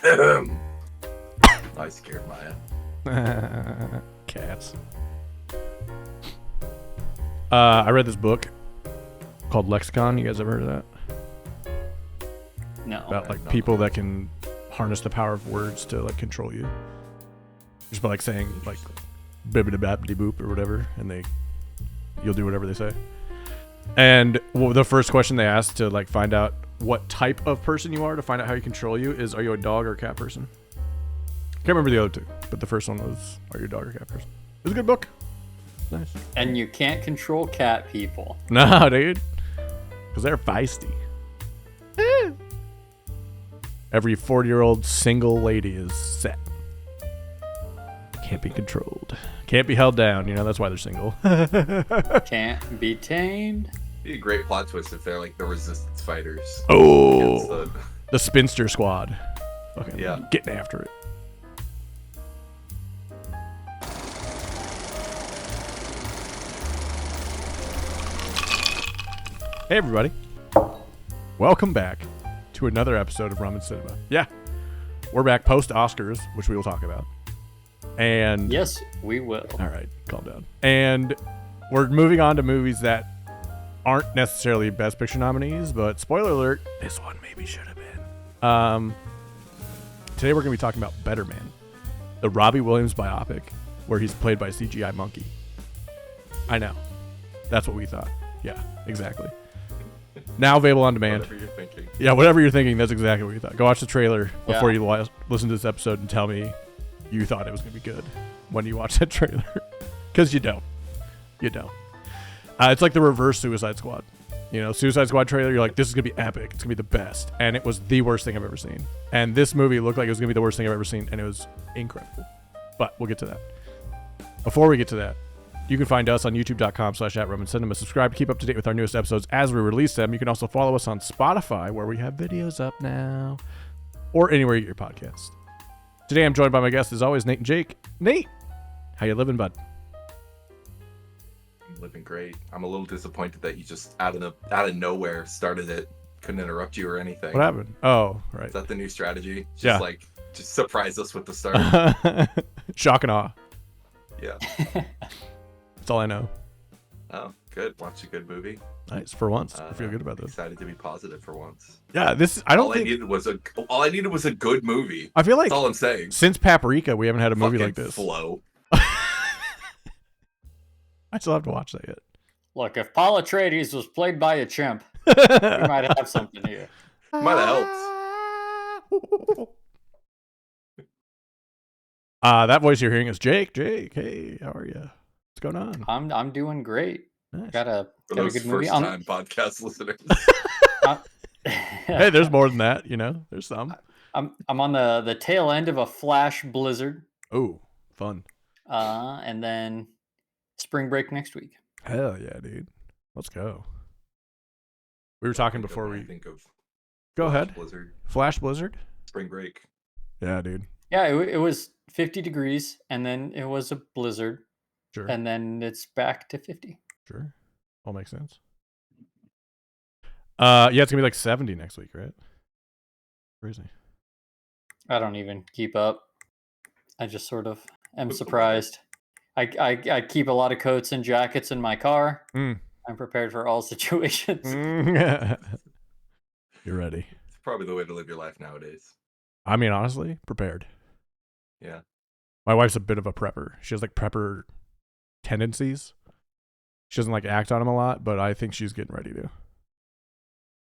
I scared Maya. Cats. I read this book called Lexicon. You guys ever heard of that? No. About like people that can harness the power of words to like control you. Just by like saying like bibbidi babbidi boop or whatever, and you'll do whatever they say. And the first question they ask to like find out what type of person you are, to find out how you control you, is, are you a dog or a cat person? Can't remember the other two, but the first one was, are you a dog or cat person? It was a good book. Nice. And you can't control cat people. No, dude. Because they're feisty. Every 40-year-old single lady is set. Can't be controlled. Can't be held down. You know, that's why they're single. Can't be tamed. It'd be a great plot twist if they're like the resistance fighters. Oh, the spinster squad. Okay, yeah, getting after it. Hey everybody, welcome back to another episode of Rum and Cinema. Yeah, we're back post Oscars, which we will talk about. And yes, we will. All right, calm down. And we're moving on to movies that aren't necessarily Best Picture nominees, but spoiler alert, this one maybe should have been. Today we're going to be talking about Better Man, the Robbie Williams biopic, where he's played by a CGI monkey. I know. That's what we thought. Yeah, exactly. Now available on demand. Whatever you're thinking. Yeah, whatever you're thinking, that's exactly what you thought. Go watch the trailer before you listen to this episode and tell me you thought it was going to be good when you watch that trailer. Because you don't. You don't. It's like the reverse Suicide Squad. You know, Suicide Squad trailer, you're like, this is going to be epic. It's going to be the best. And it was the worst thing I've ever seen. And this movie looked like it was going to be the worst thing I've ever seen. And it was incredible. But we'll get to that. Before we get to that, you can find us on youtube.com/@RumandCinema. Subscribe to keep up to date with our newest episodes as we release them. You can also follow us on Spotify, where we have videos up now, or anywhere you get your podcasts. Today I'm joined by my guests, as always, Nate and Jake. Nate, how you living, bud? I'm living great. I'm a little disappointed that you just out of nowhere started it. Couldn't interrupt you or anything. What happened? Oh, right. Is that the new strategy? Just surprise us with the start. Shock and awe. Yeah. That's all I know. Oh, good. Watch a good movie. Nice. For once. I feel good about this. Excited to be positive for once. Yeah, all I needed was a good movie. I feel like that's all I'm saying. Since Paprika, we haven't had a movie like this. Flow. I still have to watch that yet. Look, if Paul Atreides was played by a chimp, we might have something here. Might have helped. That voice you're hearing is Jake. Jake, hey, how are you? What's going on? I'm doing great. Nice. Got a good movie. First-time podcast listeners. Hey, there's more than that. You know, there's some. I'm on the tail end of a flash blizzard. Oh, fun. And then spring break next week. Hell yeah, dude. Let's go. We were talking before we think of. Go ahead. Blizzard. Flash blizzard. Spring break. Yeah, dude. Yeah, it was 50 degrees, and then it was a blizzard. Sure. And then it's back to 50. Sure. All makes sense. Yeah, it's gonna be like 70 next week, right? Crazy. I don't even keep up. I just sort of am surprised. I keep a lot of coats and jackets in my car. I'm prepared for all situations. You're ready. It's probably the way to live your life nowadays. I mean, honestly, prepared. Yeah. My wife's a bit of a prepper. She has like prepper tendencies. She doesn't like act on them a lot, but I think she's getting ready to.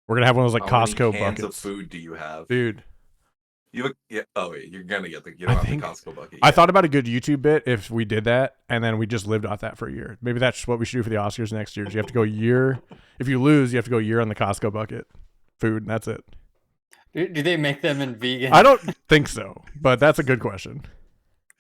We're gonna have one of those like Costco buckets. How many cans buckets. of food do you have, dude? Oh wait, you're gonna get you don't have the Costco bucket yet. I thought about a good YouTube bit if we did that, and then we just lived off that for a year. Maybe that's what we should do for the Oscars next year. Is you have to go a year. If you lose, you have to go a year on the Costco bucket food, and that's it. Do they make them in vegan? I don't think so, but that's a good question.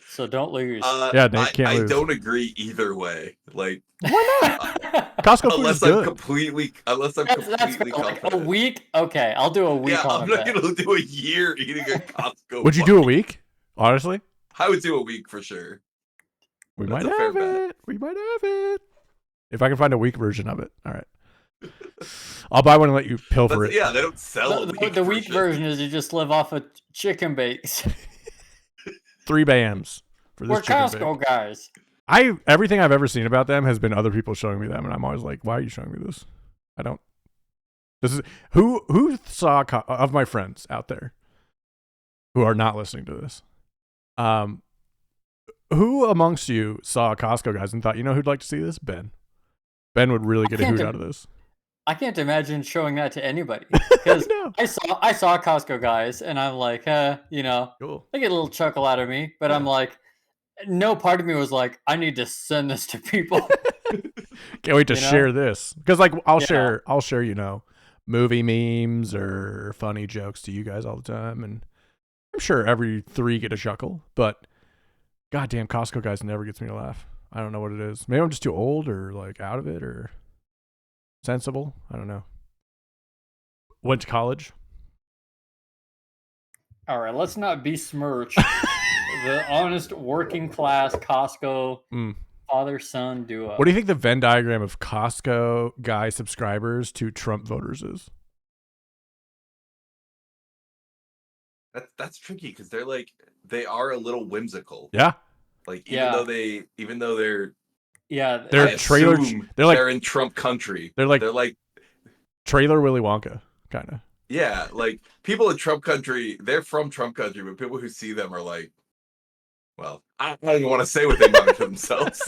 So don't lose. Yeah, Nate can't lose. I don't agree either way. Like, why not? Costco food is good. Unless I'm completely like confident. a week. Okay, I'll do a week. Yeah, on I'm not gonna do a year eating a Costco. Would you do a week? Honestly, I would do a week for sure. We might have it. We might have it. If I can find a week version of it. All right. I'll buy one and let you pilfer it. Yeah, they don't sell the week version is you just live off of chicken bakes. 3 bams for this We're chicken Costco bake. guys. Everything I've ever seen about them has been other people showing me them, and I'm always like, why are you showing me this? I don't. This is who saw of my friends out there who are not listening to this. Who amongst you saw Costco guys and thought, you know, who'd like to see this? Ben. Ben would really get a hoot out of this. I can't imagine showing that to anybody because I saw Costco guys and I'm like, you know, cool. They get a little chuckle out of me, but I'm like, no part of me was like, I need to send this to people. Can't wait to share this because, like, I'll share, you know, movie memes or funny jokes to you guys all the time, and I'm sure every 3 get a chuckle, but goddamn, Costco guys never gets me to laugh. I don't know what it is. Maybe I'm just too old or like out of it or sensible. I don't know. Went to college. All right, let's not besmirch the honest working class Costco father-son duo. What do you think the Venn diagram of Costco guy subscribers to Trump voters is? That's tricky because they are a little whimsical. Yeah. Like even though they're they're in Trump country. They're like trailer Willy Wonka kind of. Yeah, like people in Trump country, they're from Trump country, but people who see them are like, well, I don't even want to say what they monitor themselves.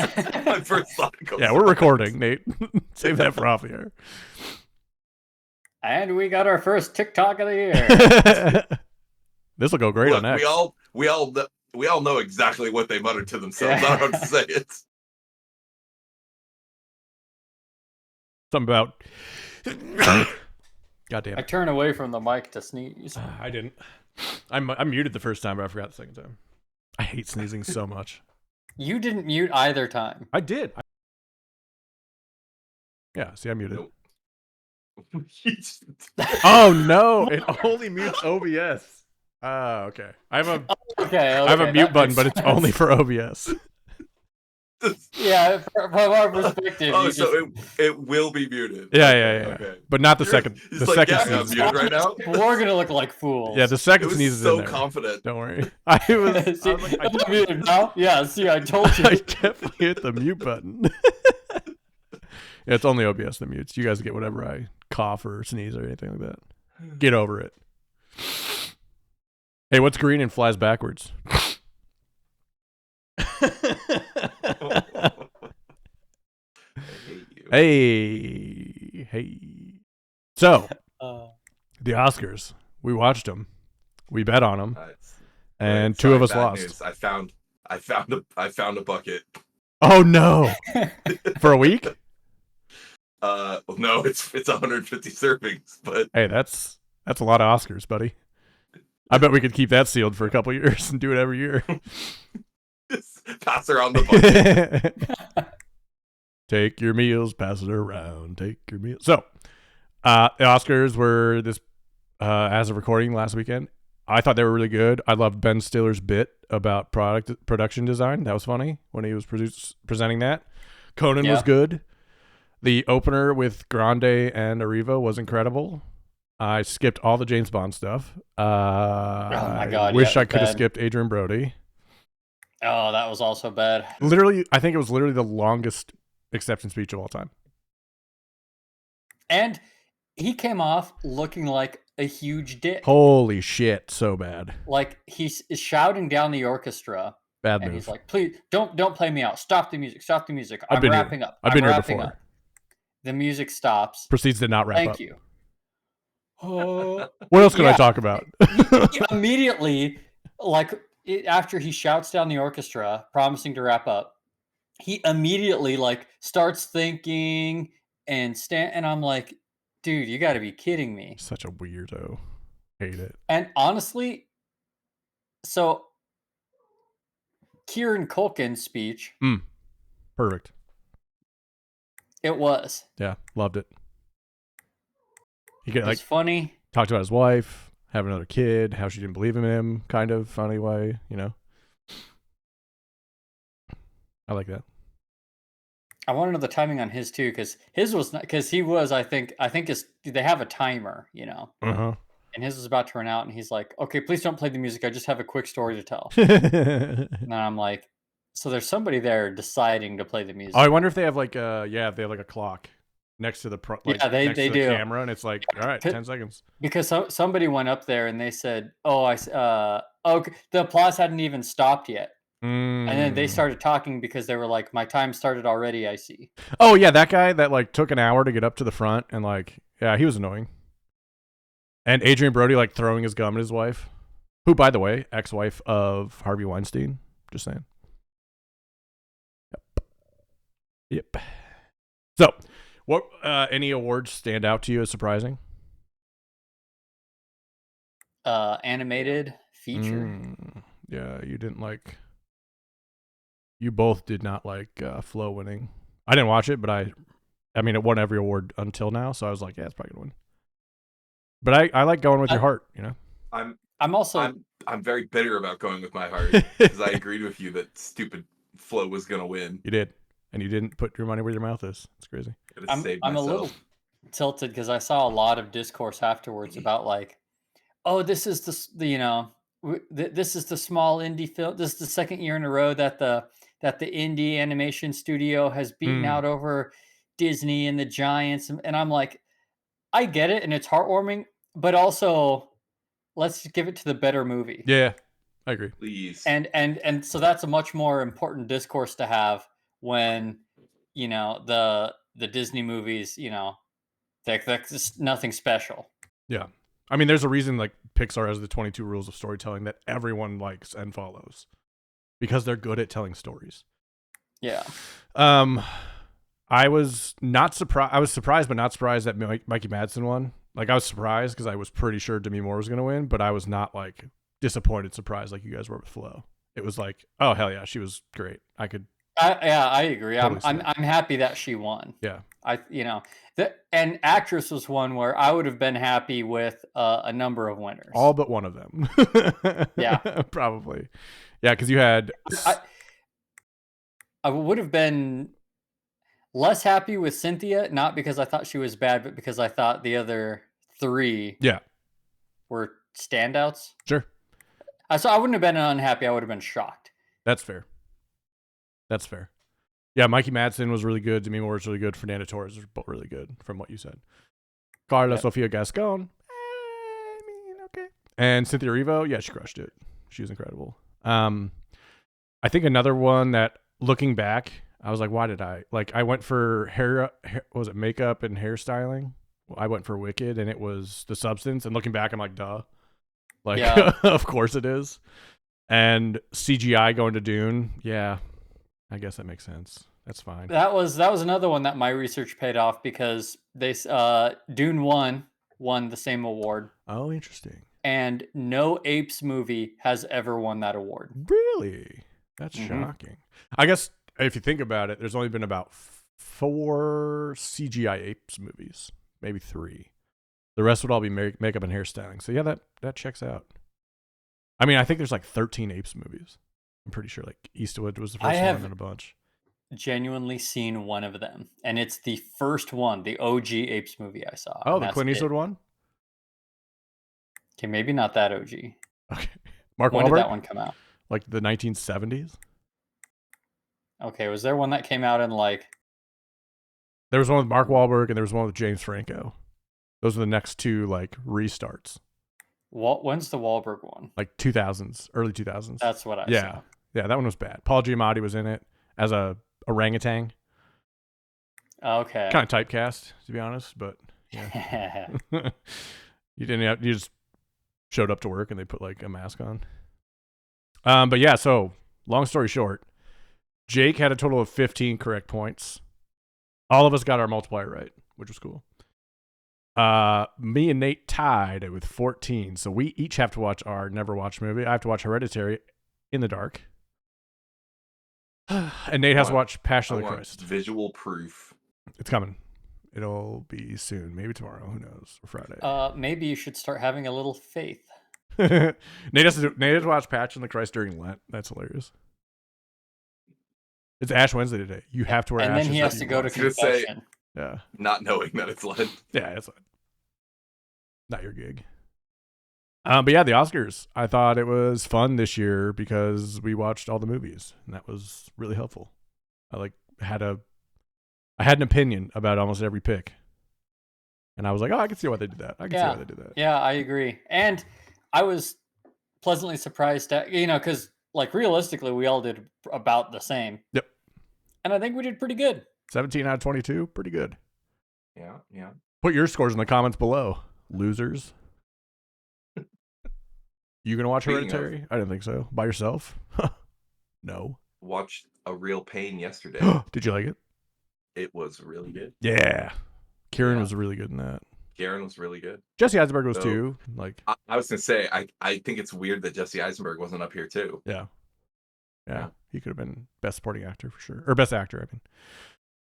My first thought goes. Yeah, we're recording, Nate. Save that for off the air. And we got our first TikTok of the year. This will go great on X. We all know exactly what they mutter to themselves. I don't have to say it. Something about. Goddamn. I turn away from the mic to sneeze. I didn't. I muted the first time, but I forgot the second time. I hate sneezing so much. You didn't mute either time. I did. Yeah, see, I muted. Nope. Oh no! It only mutes OBS. Okay. I have a mute button, but it's only for OBS. Yeah, from our perspective. It will be muted. Yeah. Okay. But not the second. The second I'm sneeze. muted right now. We're gonna look like fools. Yeah, the second sneeze is in there. So confident. Don't worry. I was like, I'm muted now. Yeah, see, I told you. I definitely hit the mute button. Yeah, it's only OBS that mutes. You guys get whatever I cough or sneeze or anything like that. Get over it. Hey, what's green and flies backwards? Hey. So, the Oscars. We watched them. We bet on them, and two of us lost. News. I found a bucket. Oh no! For a week? No, it's 150 servings, but hey, that's a lot of Oscars, buddy. I bet we could keep that sealed for a couple years and do it every year. Just pass around the bucket. Take your meals, pass it around. Take your meals. So, the Oscars were this as of recording last weekend. I thought they were really good. I loved Ben Stiller's bit about production design. That was funny when he was presenting that. Conan was good. The opener with Grande and Arriva was incredible. I skipped all the James Bond stuff. Oh my God! I wish I could have skipped Adrian Brody. Oh, that was also bad. Literally, I think it was literally the longest acceptance speech of all time. And he came off looking like a huge dick. Holy shit, so bad. Like he's shouting down the orchestra. Bad move. And he's like, "Please don't play me out. Stop the music. Stop the music. I'm wrapping up. I've been here before." The music stops. Proceeds to not wrap up. Thank you. What else can I talk about? He immediately, after he shouts down the orchestra, promising to wrap up, he immediately starts thinking and I'm like, dude, you got to be kidding me. Such a weirdo. Hate it. And honestly, so Kieran Culkin's speech. Perfect. It was. Yeah, loved it. He could funny. Talked about his wife, have another kid, how she didn't believe in him, kind of funny way, you know. I like that. I want to know the timing on his too, because his was not, because he was. I think they have a timer, you know. and his was about to run out, and he's like, "Okay, please don't play the music. I just have a quick story to tell." And then I'm like, "So there's somebody there deciding to play the music." Oh, I wonder if they have like they have like a clock next to the Yeah, they next to the do. camera, and it's like, all right, 10 seconds. Because somebody went up there and they said, "Oh, okay, the applause hadn't even stopped yet." And then they started talking because they were like, "My time started already, I see." Oh yeah, that guy that like took an hour to get up to the front, and like, yeah, he was annoying. And Adrian Brody like throwing his gum at his wife, who, by the way, ex-wife of Harvey Weinstein. Just saying. Yep. So, what any awards stand out to you as surprising? Animated feature. Yeah, you didn't like. You both did not like Flow winning. I didn't watch it, but I mean, it won every award until now, so I was like, yeah, it's probably gonna win. But I like going with your heart, you know. I'm very bitter about going with my heart because I agreed with you that stupid Flow was gonna win. You did, and you didn't put your money where your mouth is. It's crazy. I'm a little tilted because I saw a lot of discourse afterwards about like, oh, this is this is the small indie film. This is the second year in a row that the indie animation studio has beaten out over Disney and the giants. And I'm like, I get it, and it's heartwarming, but also let's give it to the better movie. Yeah, I agree. Please. And so that's a much more important discourse to have when, you know, the Disney movies, you know, that's just nothing special. Yeah. I mean, there's a reason like Pixar has the 22 rules of storytelling that everyone likes and follows because they're good at telling stories. Yeah. I was not surprised. I was surprised, but not surprised that Mikey Madsen won. Like, I was surprised because I was pretty sure Demi Moore was going to win, but I was not like disappointed, surprised like you guys were with Flo. It was like, oh hell yeah, she was great. I agree. Totally I'm happy that she won. Yeah. And actress was one where I would have been happy with a number of winners. All but one of them. Yeah. Probably. Yeah, because you had. I would have been less happy with Cynthia, not because I thought she was bad, but because I thought the other three were standouts. Sure. So I wouldn't have been unhappy. I would have been shocked. That's fair. Yeah, Mikey Madsen was really good. Demi Moore was really good. Fernanda Torres was both really good, from what you said. Carla Sofia Gascon. I mean, okay. And Cynthia Erivo, yeah, she crushed it. She was incredible. I think another one that, looking back, I was like, why did I went for hair was it makeup and hairstyling? I went for Wicked, and it was The Substance. And looking back, I'm like, duh. Like, yeah. Of course it is. And CGI going to Dune, yeah. I guess that makes sense. That's fine. That was another one that my research paid off because they Dune won the same award. Oh, interesting. And no Apes movie has ever won that award. Really? That's shocking. I guess if you think about it, there's only been about 4 CGI Apes movies, maybe 3. The rest would all be makeup and hairstyling. So yeah, that checks out. I mean, I think there's like 13 Apes movies. I'm pretty sure like Eastwood was the first one in a bunch. Genuinely seen one of them, and it's the first one, the OG Apes movie I saw. Oh, the Clint Eastwood one? Okay, maybe not that OG. Okay. Mark Wahlberg? When did that one come out? Like the 1970s? Okay, was there one that came out in like... There was one with Mark Wahlberg and there was one with James Franco. Those are the next 2 like restarts. When's the Wahlberg one? Like 2000s, early 2000s. That's what I saw. Yeah, that one was bad. Paul Giamatti was in it as a orangutan. Okay. Kind of typecast, to be honest, but yeah. You just showed up to work and they put like a mask on. But yeah, so long story short, Jake had a total of 15 correct points. All of us got our multiplier right, which was cool. Me and Nate tied with 14, so we each have to watch our never watched movie. I have to watch Hereditary in the dark, and Nate has to watch Passion of the Christ. Visual proof. It's coming. It'll be soon, maybe tomorrow. Who knows? Or Friday. Maybe you should start having a little faith. Nate has to watch Passion of the Christ during Lent. That's hilarious. It's Ash Wednesday today. You have to wear ashes. And then he has to go to confession. Yeah. Not knowing that it's Lent. Yeah, it's not your gig. But yeah, the Oscars. I thought it was fun this year because we watched all the movies, and that was really helpful. I had an opinion about almost every pick, and I was like, oh, I can see why they did that. I can see why they did that. Yeah, I agree. And I was pleasantly surprised that, because like realistically, we all did about the same. Yep. And I think we did pretty good. 17 out of 22, pretty good. Yeah. Put your scores in the comments below, losers. You gonna watch Speaking Hereditary? I didn't think so. By yourself? No. Watched A Real Pain yesterday. Did you like it? It was really good. Yeah. Kieran Yeah. was really good in that. Karen was really good. Jesse Eisenberg was So, too. Like, I was gonna say, I think it's weird that Jesse Eisenberg wasn't up here too. yeah. Yeah. He could have been best supporting actor for sure, or best actor. I mean,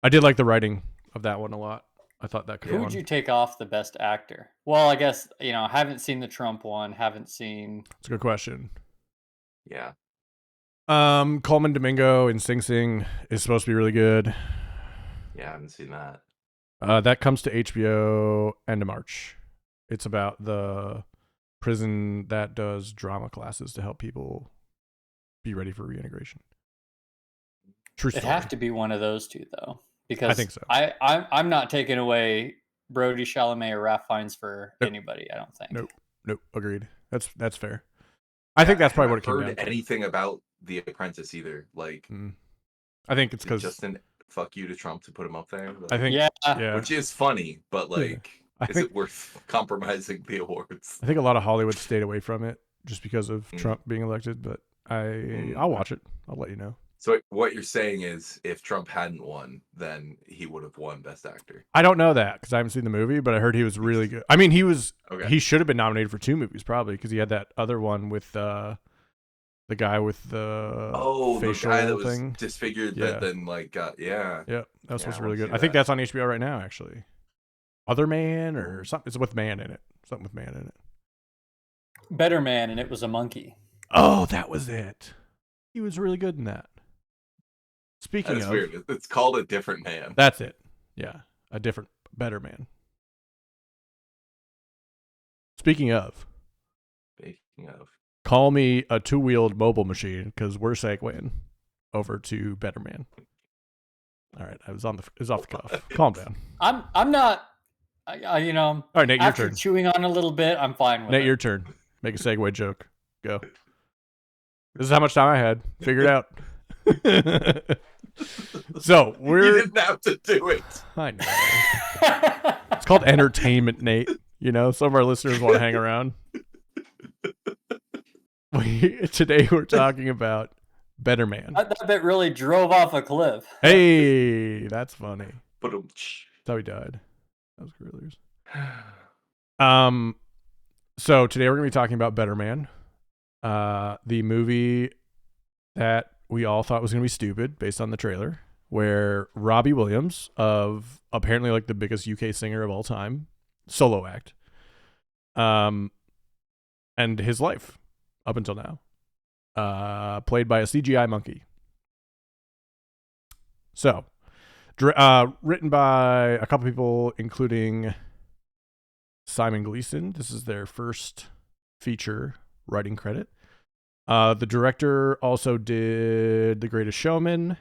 I did like the writing of that one a lot. I thought that could. Who would you take off the best actor? Well, I guess haven't seen the Trump one. Haven't seen. It's a good question. Yeah. Coleman Domingo in Sing Sing is supposed to be really good. Yeah, I haven't seen that. That comes to HBO end of March. It's about the prison that does drama classes to help people be ready for reintegration. True story. It'd have to be one of those two, though, because I think so. I'm not taking away Brody Chalamet or Ralph Fiennes for anybody. I don't think. Nope. Agreed. That's fair. I think that's probably what it came down heard to. anything about The Apprentice either. Like, I think it's because Justin, fuck you to Trump to put him up there. I think yeah, which is funny, but like, I is think, it worth compromising the awards? I think a lot of Hollywood stayed away from it just because of Trump being elected. But I'll watch it. I'll let you know. So what you're saying is, if Trump hadn't won, then he would have won Best Actor. I don't know that because I haven't seen the movie, but I heard he was really good. I mean, Okay. He should have been nominated for 2 movies probably because he had that other one with the guy with the facial the guy that was thing disfigured. Yeah. That then Yeah, that was supposed to be really good. I I think that's on HBO right now actually. Other Man or something. It's with Man in it. Something with Man in it. Better Man, and it was a monkey. Oh, that was it. He was really good in that. Speaking That's of, weird. It's called A Different Man. That's it. Yeah, a different, better man. Speaking of, call me a 2-wheeled mobile machine because we're segueing over to Better Man. All right, it was off the cuff. Calm down. I'm not. All right, Nate, your after turn. chewing on a little bit, I'm fine with it. Nate, your turn. Make a segue joke. Go. This is how much time I had. Figure it out. So You didn't have to do it. I know. It's called entertainment, Nate. Some of our listeners want to hang around. Today we're talking about Better Man. That bit really drove off a cliff. Hey, that's funny. But That's how he died. That was Gorillas. So today we're going to be talking about Better Man, the movie that we all thought was going to be stupid based on the trailer, where Robbie Williams, of apparently like the biggest UK singer of all time, solo act, and his life up until now, played by a CGI monkey. So, written by a couple people, including Simon Gleason. This is their first feature writing credit. The director also did The Greatest Showman,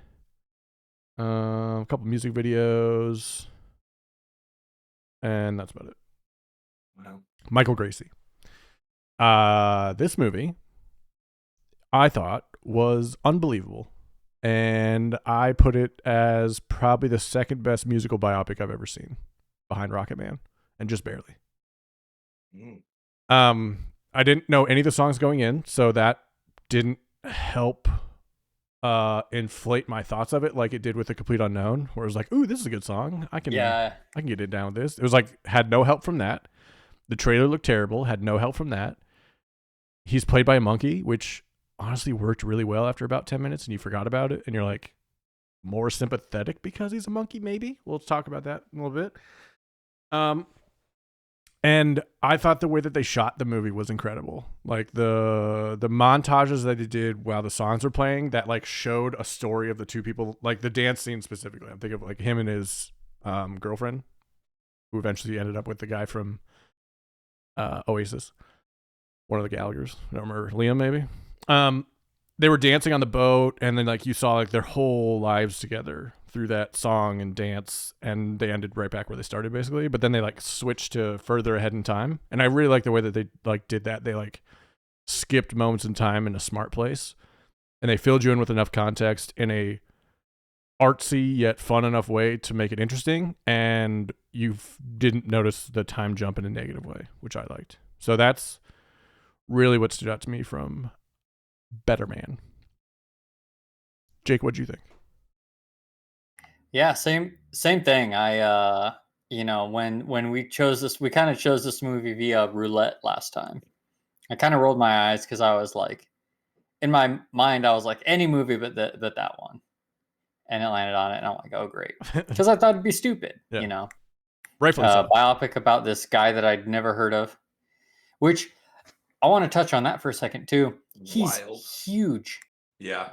a couple music videos, and that's about it. Wow. Michael Gracie. This movie, I thought, was unbelievable, and I put it as probably the second best musical biopic I've ever seen, behind Rocket Man, and just barely. I didn't know any of the songs going in, so that didn't help inflate my thoughts of it like it did with The Complete Unknown, where it was like, ooh, this is a good song. I can get it down with this. It was like, had no help from that. The trailer looked terrible, had no help from that. He's played by a monkey, which honestly worked really well after about 10 minutes, and you forgot about it, and you're like, more sympathetic because he's a monkey, maybe? We'll talk about that in a little bit. And I thought the way that they shot the movie was incredible. Like the montages that they did while the songs were playing that like showed a story of the two people, like the dance scene specifically. I'm thinking of like him and his girlfriend, who eventually ended up with the guy from Oasis. one of the Gallaghers. I don't remember. Liam, maybe. They were dancing on the boat, and then like you saw like their whole lives together through that song and dance, and they ended right back where they started basically. But then they like switched to further ahead in time, and I really like the way that they like did that. They like skipped moments in time in a smart place, and they filled you in with enough context in a artsy yet fun enough way to make it interesting, and you didn't notice the time jump in a negative way, which I liked. So that's really what stood out to me from Better Man. Jake, what'd you think? Yeah, same thing. I when we chose this, we kind of chose this movie via roulette last time. I kind of rolled my eyes because I was like, in my mind, I was like, any movie but that one, and it landed on it, and I'm like, oh great, because I thought it'd be stupid, Yeah. Rightfully so. Biopic about this guy that I'd never heard of, which I want to touch on that for a second too. He's huge. Yeah.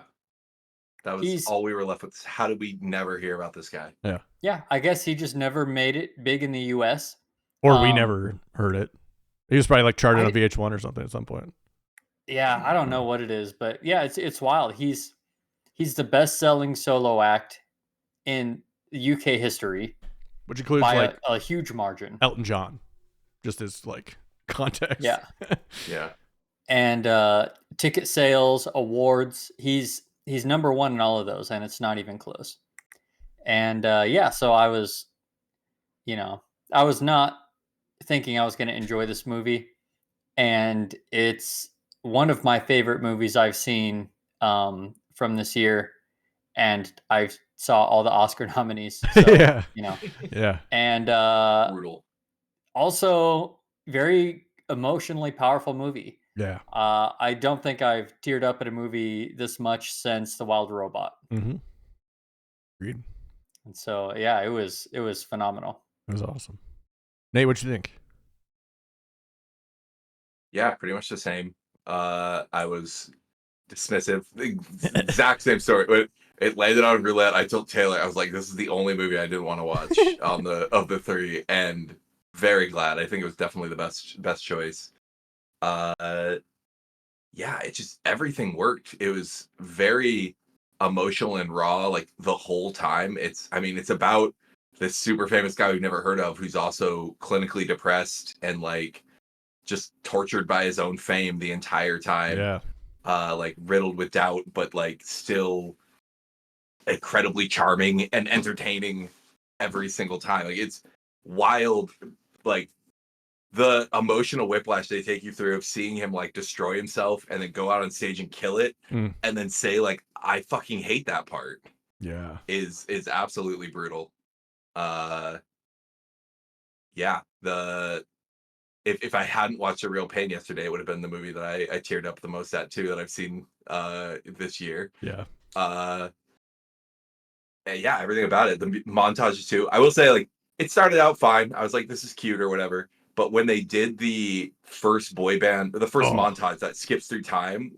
That was all we were left with. How did we never hear about this guy? Yeah. Yeah, I guess he just never made it big in the US. Or we never heard it. He was probably like charted on VH1 or something at some point. Yeah, I don't know what it is, but yeah, it's wild. He's the best-selling solo act in UK history, which includes by like a huge margin. Elton John, just as like context. Yeah. Yeah. And ticket sales, awards, he's number one in all of those, and it's not even close. And so I was not thinking I was going to enjoy this movie, and it's one of my favorite movies I've seen from this year, and I saw all the Oscar nominees. So, yeah. Yeah. And brutal. Also, very emotionally powerful movie. Yeah. I don't think I've teared up at a movie this much since The Wild Robot. Mm-hmm. Agreed. And so, yeah, it was phenomenal. It was awesome. Nate, what'd you think? Yeah, pretty much the same. I was dismissive. The exact same story. When it landed on roulette, I told Taylor, I was like, this is the only movie I didn't want to watch of the three, and very glad. I think it was definitely the best choice. Yeah, it just, everything worked. It was very emotional and raw, like the whole time. It's about this super famous guy we've never heard of, who's also clinically depressed and like just tortured by his own fame the entire time. Yeah. Like riddled with doubt, but like still incredibly charming and entertaining every single time. Like it's wild, like the emotional whiplash they take you through of seeing him like destroy himself and then go out on stage and kill it and then say like, I fucking hate that part. Yeah. Is absolutely brutal. Yeah, if I hadn't watched A Real Pain yesterday, it would have been the movie that I teared up the most at too, that I've seen this year. Yeah. Yeah, everything about it. The montages too. I will say, like, it started out fine. I was like, this is cute or whatever. But when they did the first boy band, or the first montage that skips through time,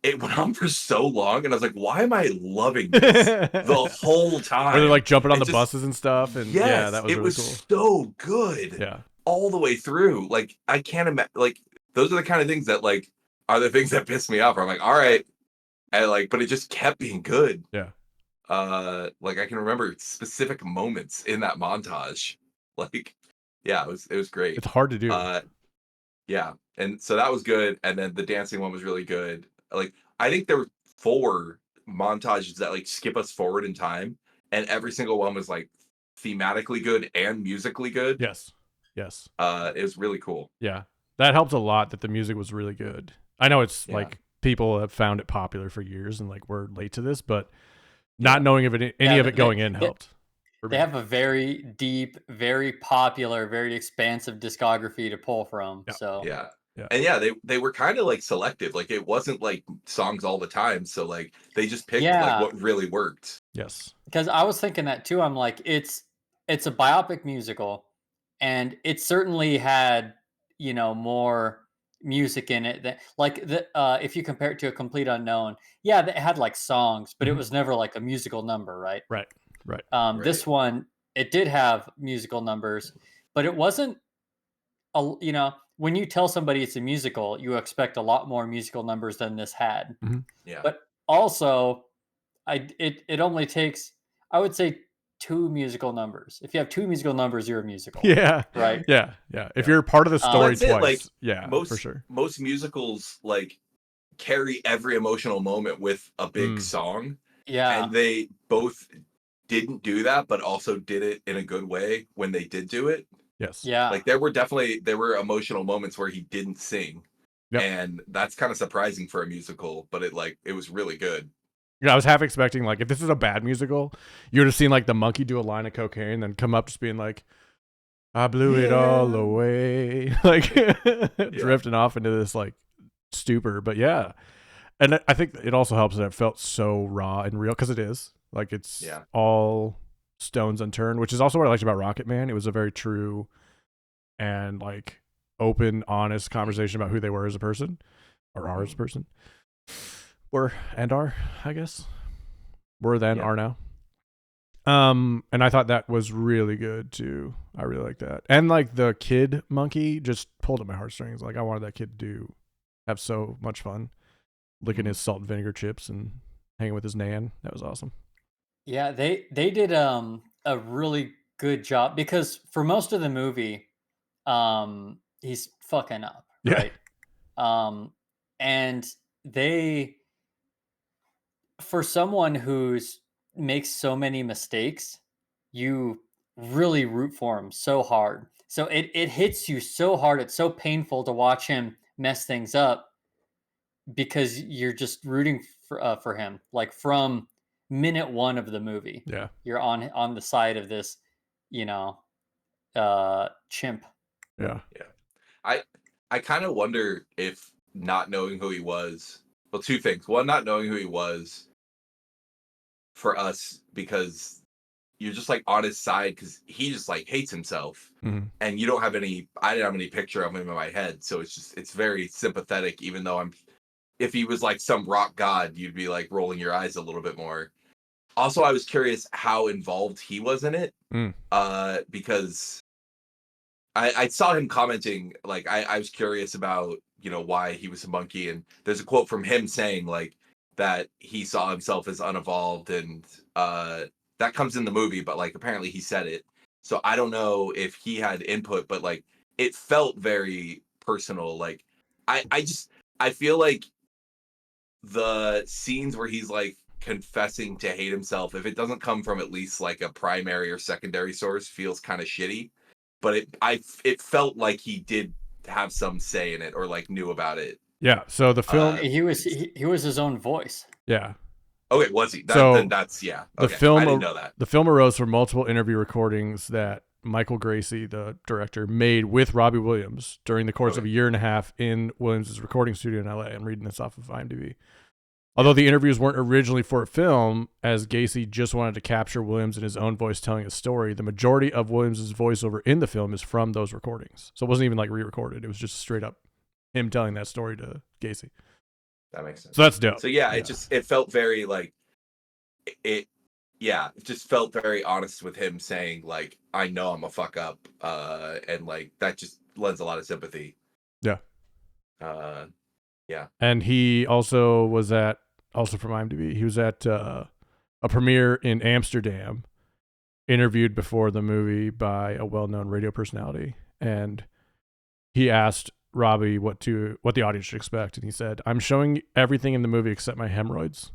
it went on for so long, and I was like, why am I loving this the whole time? Where they're like jumping on the buses and stuff, and yes, yeah, that was really cool. So good. Yeah. All the way through. Like, I can't imagine, like, those are the kind of things that like are the things that piss me off. I'm like, all right. And like, but it just kept being good. Yeah. Like I can remember specific moments in that montage. Like, yeah, it was great. It's hard to do. Yeah. And so that was good. And then the dancing one was really good. Like, I think there were 4 montages that like skip us forward in time, and every single one was like thematically good and musically good. Yes. It was really cool. Yeah. That helped a lot that the music was really good. I know it's like people have found it popular for years and like we're late to this, but not knowing of any of it going in helped. They have a very deep, very popular, very expansive discography to pull from. Yeah. So yeah. And yeah, they were kind of like selective. Like it wasn't like songs all the time. So like they just picked like what really worked. Yes. Because I was thinking that too. I'm like, it's a biopic musical, and it certainly had, more music in it that like if you compare it to A Complete Unknown, it had like songs, but it was never like a musical number, right? Right. This one, it did have musical numbers, but it wasn't when you tell somebody it's a musical, you expect a lot more musical numbers than this had. Yeah. But also, it only takes, I would say, 2 musical numbers. If you have 2 musical numbers, you're a musical. Yeah. Right. Yeah. If you're part of the story That's it, twice, like, for sure. Most musicals like carry every emotional moment with a big song. Yeah. And they both didn't do that, but also did it in a good way when they did do it. Yes. Yeah. Like there were emotional moments where he didn't sing. Yep. And that's kind of surprising for a musical, but it was really good. I was half expecting, like, if this is a bad musical, you would have seen like the monkey do a line of cocaine and then come up just being like, I blew it all away, like drifting off into this like stupor. But yeah, and I think it also helps that it felt so raw and real, because it is, like, it's all stones unturned, which is also what I liked about Rocket Man. It was a very true and like open, honest conversation about who they were as a person, or are as a person. I guess. Were then, are now. And I thought that was really good too. I really like that. And like the kid monkey just pulled at my heartstrings. Like I wanted that kid to have so much fun licking his salt and vinegar chips and hanging with his nan. That was awesome. Yeah, they did a really good job, because for most of the movie, he's fucking up, right? And they, for someone who's makes so many mistakes, you really root for him so hard. So it hits you so hard. It's so painful to watch him mess things up, because you're just rooting for him. Like from minute 1 of the movie, you're on the side of this, chimp. Yeah. I kind of wonder if not knowing who he was, well, 2 things. One, not knowing who he was for us, because you're just like on his side, because he just like hates himself, and I didn't have any picture of him in my head, so it's very sympathetic, even though if he was like some rock god, you'd be like rolling your eyes a little bit more. Also, I was curious how involved he was in it, because I saw him commenting, like I was curious about why he was a monkey, and there's a quote from him saying like that he saw himself as unevolved, and that comes in the movie, but like apparently he said it, so I don't know if he had input, but like it felt very personal. Like I feel like the scenes where he's like confessing to hate himself, if it doesn't come from at least like a primary or secondary source, feels kind of shitty. But it felt like he did have some say in it, or like knew about it. Yeah. So the film, he was his own voice. Yeah. Okay, was he? Then that's okay. The film, I didn't know that. The film arose from multiple interview recordings that Michael Gracie, the director, made with Robbie Williams during the course of a year and a half in Williams' recording studio in LA. I'm reading this off of IMDb. Although the interviews weren't originally for a film, as Gacy just wanted to capture Williams in his own voice telling a story, the majority of Williams' voiceover in the film is from those recordings. So it wasn't even like re-recorded. It was just straight up him telling that story to Gacy. That makes sense. So that's dope. So it felt very like it just felt very honest with him saying like, I know I'm a fuck up, and like that just lends a lot of sympathy. Yeah. Yeah. And he also was also from IMDb, he was at a premiere in Amsterdam, interviewed before the movie by a well-known radio personality, and he asked Robbie what the audience should expect, and he said, I'm showing everything in the movie except my hemorrhoids.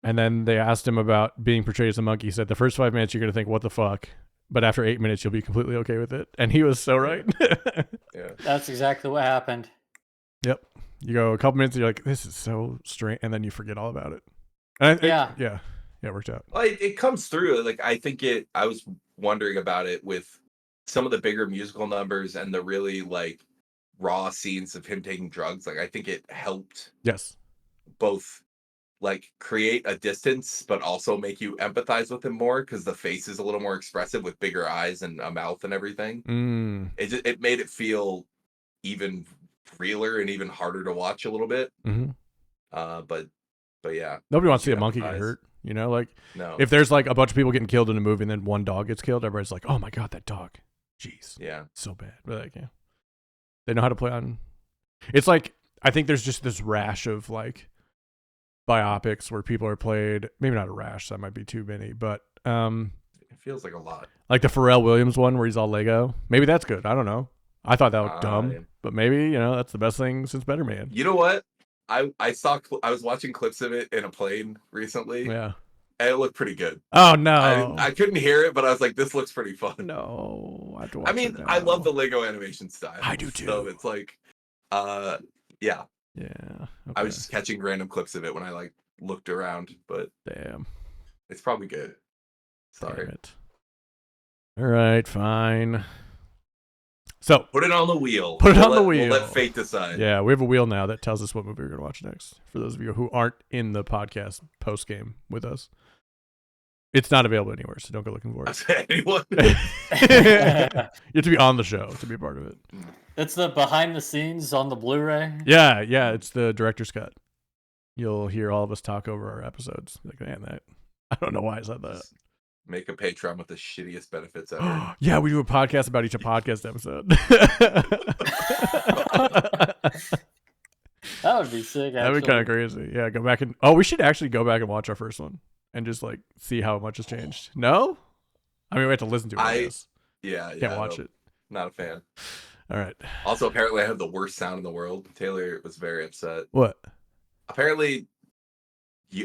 And then they asked him about being portrayed as a monkey. He said, the first 5 minutes you're going to think, what the fuck? But after 8 minutes, you'll be completely okay with it. And he was so right. Yeah. That's exactly what happened. Yep. You go a couple minutes and you're like, this is so strange. And then you forget all about it. And it worked out. Well, it comes through. Like, I think I was wondering about it with some of the bigger musical numbers and the really like raw scenes of him taking drugs. Like, I think it helped. Yes. Both like create a distance, but also make you empathize with him more, because the face is a little more expressive with bigger eyes and a mouth and everything. It made it feel even realer and even harder to watch a little bit. But yeah, nobody wants to see a monkey get hurt. Like no. If there's like a bunch of people getting killed in a movie and then one dog gets killed, everybody's like, oh my god, that dog, jeez, yeah, so bad. But like, yeah. They know how to play on. It's like I think there's just this rash of like biopics where people are played. Maybe not a rash. That might be too many, but It feels like a lot. like the Pharrell Williams one where he's all Lego. Maybe that's good. I don't know. I thought that looked dumb, Yeah. but maybe that's the best thing since Better Man. You know what? I was watching clips of it in a plane recently. Yeah. And it looked pretty good. Oh no. I couldn't hear it, but I was like, this looks pretty fun. No. I have to watch I mean, it now. I love the Lego animation style. I do too. So it's like, yeah. Yeah. I Okay. was just catching random clips of it when I like looked around, but Damn. it's probably good. Sorry. Damn it. All right, fine. So Put it on the wheel. Put it on the We'll wheel. let fate decide. yeah, we have a wheel now that tells us what movie we're gonna watch next. For those of you who aren't in the podcast post game with us, it's not available anywhere, so don't go looking for it. Anyone? You have to be on the show to be a part of it. It's the behind the scenes on the Blu-ray. Yeah, it's the director's cut. You'll hear all of us talk over our episodes. Like, man, that I don't know why I said that. Make a Patreon with the shittiest benefits ever. Yeah, we do a podcast about each podcast episode. That would be sick. That'd be kind of crazy. Yeah, go back and we should actually go back and watch our first one and just like see how much has changed. No, I mean we have to listen to it. I guess. Yeah, Can't watch it. Not a fan. All right. Also, apparently, I have the worst sound in the world. Taylor was very upset. What? Apparently,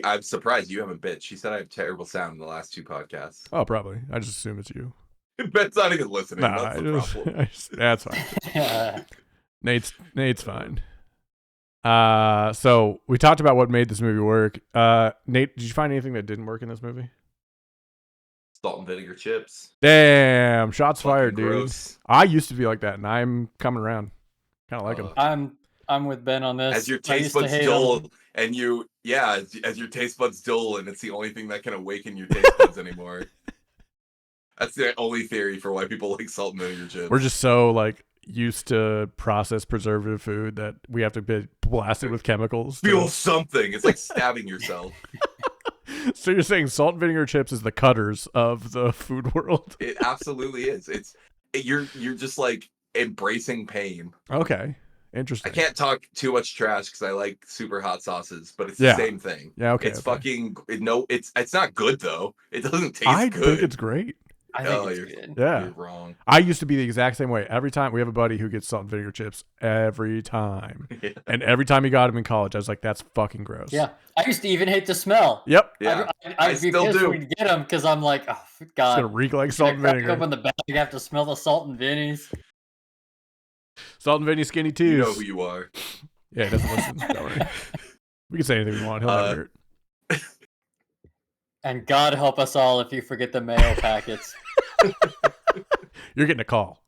I'm surprised you haven't bitched. She said I have terrible sound in the last 2 podcasts. Oh, probably. I just assume it's you. Ben's not even listening. Nah, That's the problem. that's fine. Nate's fine. So we talked about what made this movie work. Nate, did you find anything that didn't work in this movie? Salt and vinegar chips. Damn, shots Fucking fired, dude. gross. I used to be like that, and I'm coming around. Kind of like them. I'm with Ben on this. As your I taste used to buds hate dull, 'em. and as your taste buds dull, and it's the only thing that can awaken your taste buds anymore. That's the only theory for why people like salt and vinegar chips. We're just so like used to processed preservative food that we have to be blasted with chemicals. Feel something. It's like stabbing yourself. So you're saying salt and vinegar chips is the cutters of the food world? It absolutely is. You're just like embracing pain. Okay, interesting. I can't talk too much trash because I like super hot sauces, but it's the same thing. Yeah, okay. It's fucking it's not good though. It doesn't taste I good. think it's great. I think it's good. Yeah, You're wrong. I used to be the exact same way. Every time we have a buddy who gets salt and vinegar chips, every time, Yeah. and every time he got him in college, I was like, "That's fucking gross." Yeah, I used to even hate the smell. Yep. Yeah. I'd be still pissed do. when we'd get them because I'm like, oh It's god, gonna reek like salt and crack vinegar. open the bag, I have to smell the salt and vinnies. Salt and vinegar skinny teas. You know who you are. Yeah, he doesn't listen. Don't worry. We can say anything we want. He'll never hear it. And God help us all if you forget the mayo packets. You're getting a call.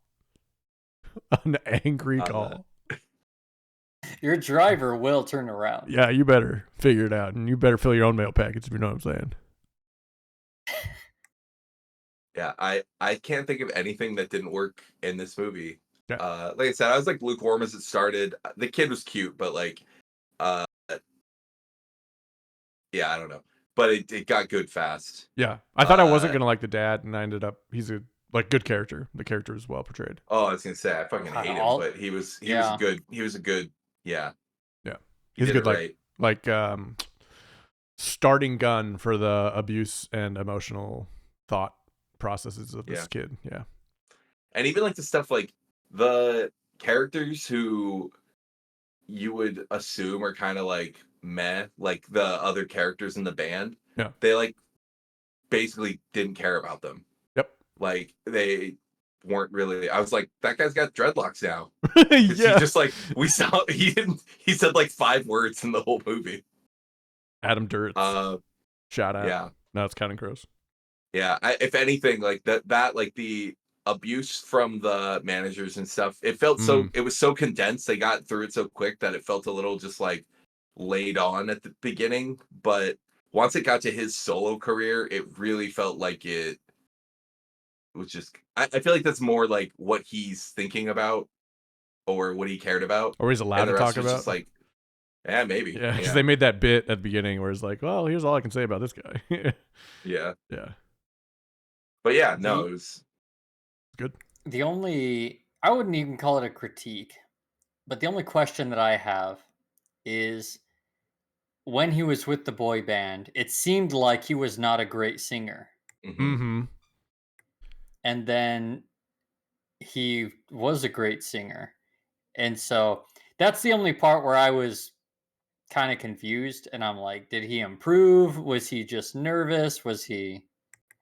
An angry On call. Your driver will turn around. Yeah, you better figure it out, and you better fill your own mail packets if you know what I'm saying. Yeah, I can't think of anything that didn't work in this movie. Yeah. Like I said, I was like lukewarm as it started. The kid was cute, but like, yeah, I don't know. But it got good fast. Yeah, I thought I wasn't gonna like the dad, and I ended up he's a good character. The character is well portrayed. Oh, I was gonna say I fucking hate him, but he was good. He was a good, yeah. He's did a good it right. like starting gun for the abuse and emotional thought processes of this kid. Yeah, And even like the stuff like the characters who you would assume are kind of like meh, like the other characters in the band. Yeah, they like basically didn't care about them. Yep, like they weren't really. I was like, that guy's got dreadlocks now. yeah, he just like we saw. He said like 5 words in the whole movie. Adam Duritz. Shout out. Yeah, no, it's kind of gross. Yeah, if anything, like that, like the abuse from the managers and stuff, it felt it was so condensed. They got through it so quick that it felt a little just like laid on at the beginning. But once it got to his solo career, it really felt like it was just. I feel like that's more like what he's thinking about, or what he cared about, or he's allowed to talk about. Just like, yeah, maybe. Yeah, because they made that bit at the beginning where it's like, well, here's all I can say about this guy. Yeah. But yeah, no, it was good. I wouldn't even call it a critique. But the only question that I have is when he was with the boy band, it seemed like he was not a great singer. Mm-hmm. And then he was a great singer. And so that's the only part where I was kind of confused. And I'm like, did he improve? Was he just nervous? Was he.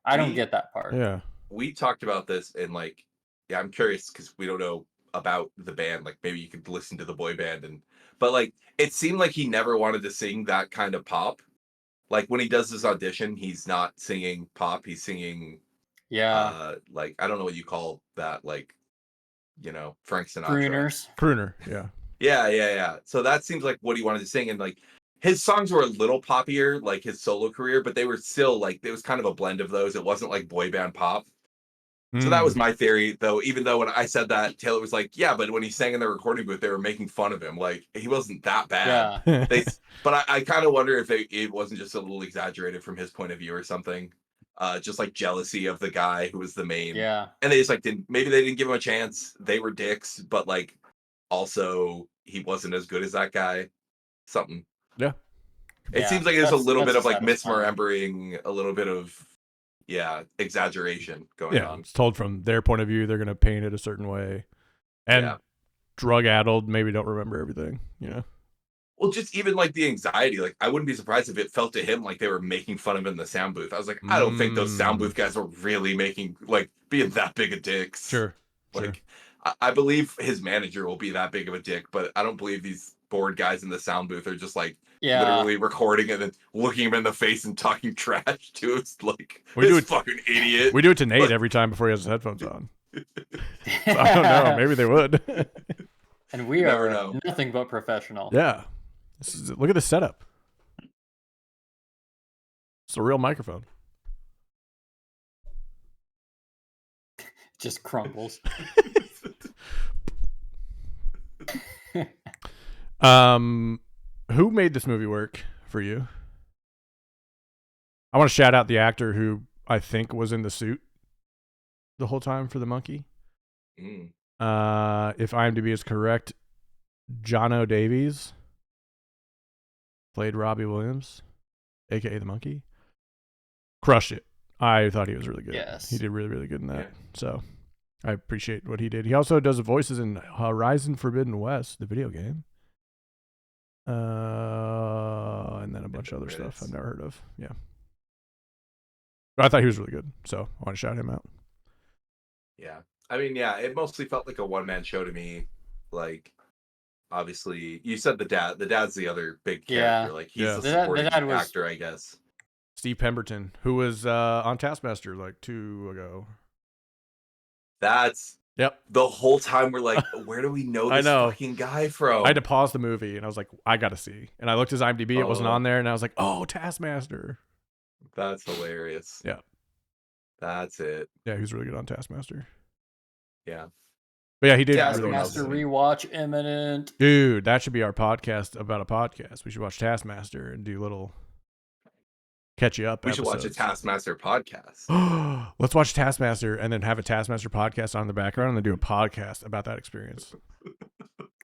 I don't get that part. Yeah. We talked about this and like, yeah, I'm curious because we don't know about the band. Like maybe you could listen to the boy band but like it seemed like he never wanted to sing that kind of pop. Like when he does his audition, he's not singing pop, he's singing like I don't know what you call that, like, Frank Sinatra. Crooner, yeah. Yeah. So that seems like what he wanted to sing, and like his songs were a little poppier, like his solo career, but they were still like it was kind of a blend of those. It wasn't like boy band pop. So that was my theory, though. Even though when I said that, Taylor was like, "Yeah, but when he sang in the recording booth, they were making fun of him. Like he wasn't that bad." Yeah. But I kind of wonder if it wasn't just a little exaggerated from his point of view or something, just like jealousy of the guy who was the main. Yeah. And they just like maybe they didn't give him a chance. They were dicks, but like also he wasn't as good as that guy. Something. Yeah. It seems like there's a little bit of like misremembering, a little bit of exaggeration going on. It's told from their point of view. They're going to paint it a certain way, and drug-addled, maybe don't remember everything. Well, just even like the anxiety, like I wouldn't be surprised if it felt to him like they were making fun of him in the sound booth. I was like, I don't think those sound booth guys were really being that big of dicks. Sure. I believe his manager will be that big of a dick, but I don't believe these bored guys in the sound booth are just like literally recording and then looking him in the face and talking trash to us. Like, fucking idiot. We do it to Nate every time before he has his headphones on. So I don't know. Maybe they would. And we are nothing but professional. Yeah. Look at the setup. It's a real microphone. Just crumbles. Who made this movie work for you? I want to shout out the actor who I think was in the suit the whole time for the monkey. If IMDb is correct, Jono Davies played Robbie Williams, aka the monkey. Crushed it. I thought he was really good. Yes. He did really, really good in that. Yeah. So I appreciate what he did. He also does voices in Horizon Forbidden West, the video game. And then a bunch of other stuff I've never heard of. Yeah. But I thought he was really good, so I want to shout him out. Yeah. I mean, it mostly felt like a one-man show to me. Like, obviously, you said the dad. The dad's the other big character. Like, he's the supporting actor, I guess. Steve Pemberton, who was on Taskmaster like 2 ago. That's the whole time we're like, where do we know this fucking guy from? I had to pause the movie and I was like, I gotta see. And I looked at his IMDb, it wasn't on there, and I was like, oh, Taskmaster. That's hilarious. Yeah. That's it. Yeah, he was really good on Taskmaster. Yeah. But yeah, he did. Taskmaster rewatch imminent. Dude, that should be our podcast about a podcast. We should watch Taskmaster and do little catch you up. We should watch a Taskmaster podcast. Let's watch Taskmaster and then have a Taskmaster podcast on the background and then do a podcast about that experience.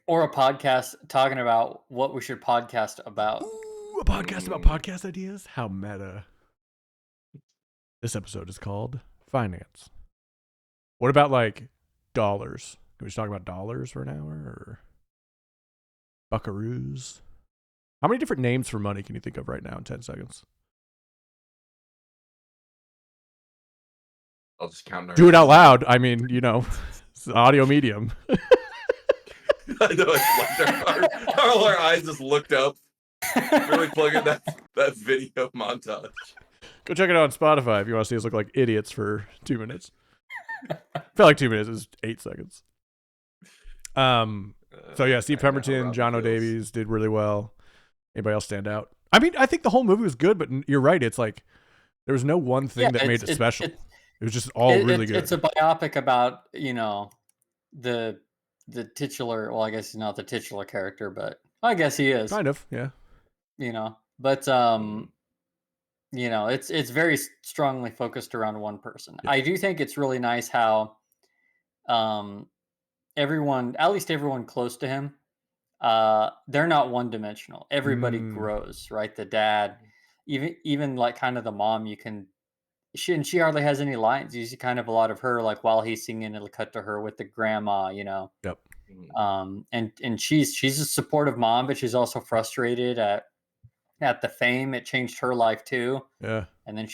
Or a podcast talking about what we should podcast about. Ooh, a podcast about podcast ideas? How meta. This episode is called Finance. What about like dollars? Can we just talk about dollars for an hour or buckaroos? How many different names for money can you think of right now in 10 seconds? I'll just count. Do it out loud. I mean, it's an audio medium. I know, all our eyes just looked up. Really plugging that video montage. Go check it out on Spotify if you want to see us look like idiots for 2 minutes. I feel like 2 minutes is 8 seconds. So yeah, Steve Pemberton, Jono Davies did really well. Anybody else stand out? I mean, I think the whole movie was good, but you're right. It's like there was no one thing that made it special. It was just all really good. It's a biopic about, the titular. Well, I guess he's not the titular character, but I guess he is. Kind of, yeah. But it's very strongly focused around one person. Yeah. I do think it's really nice how everyone, at least everyone close to him, they're not one dimensional. Everybody Mm. grows, right? The dad, even like kind of the mom, you can she hardly has any lines. You see kind of a lot of her, like while he's singing, it'll cut to her with the grandma, Yep. and she's a supportive mom, but she's also frustrated at the fame. It changed her life too. Yeah. And then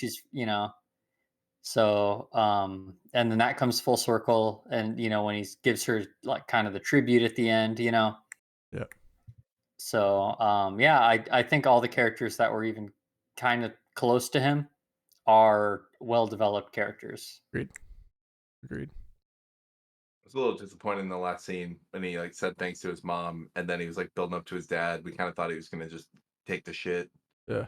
so and then that comes full circle, and when he gives her like kind of the tribute at the end. Yeah. So yeah, I think all the characters that were even kind of close to him are well developed characters. Agreed. I was a little disappointed in the last scene when he like said thanks to his mom, and then he was like building up to his dad. We kind of thought he was gonna just take the shit. Yeah.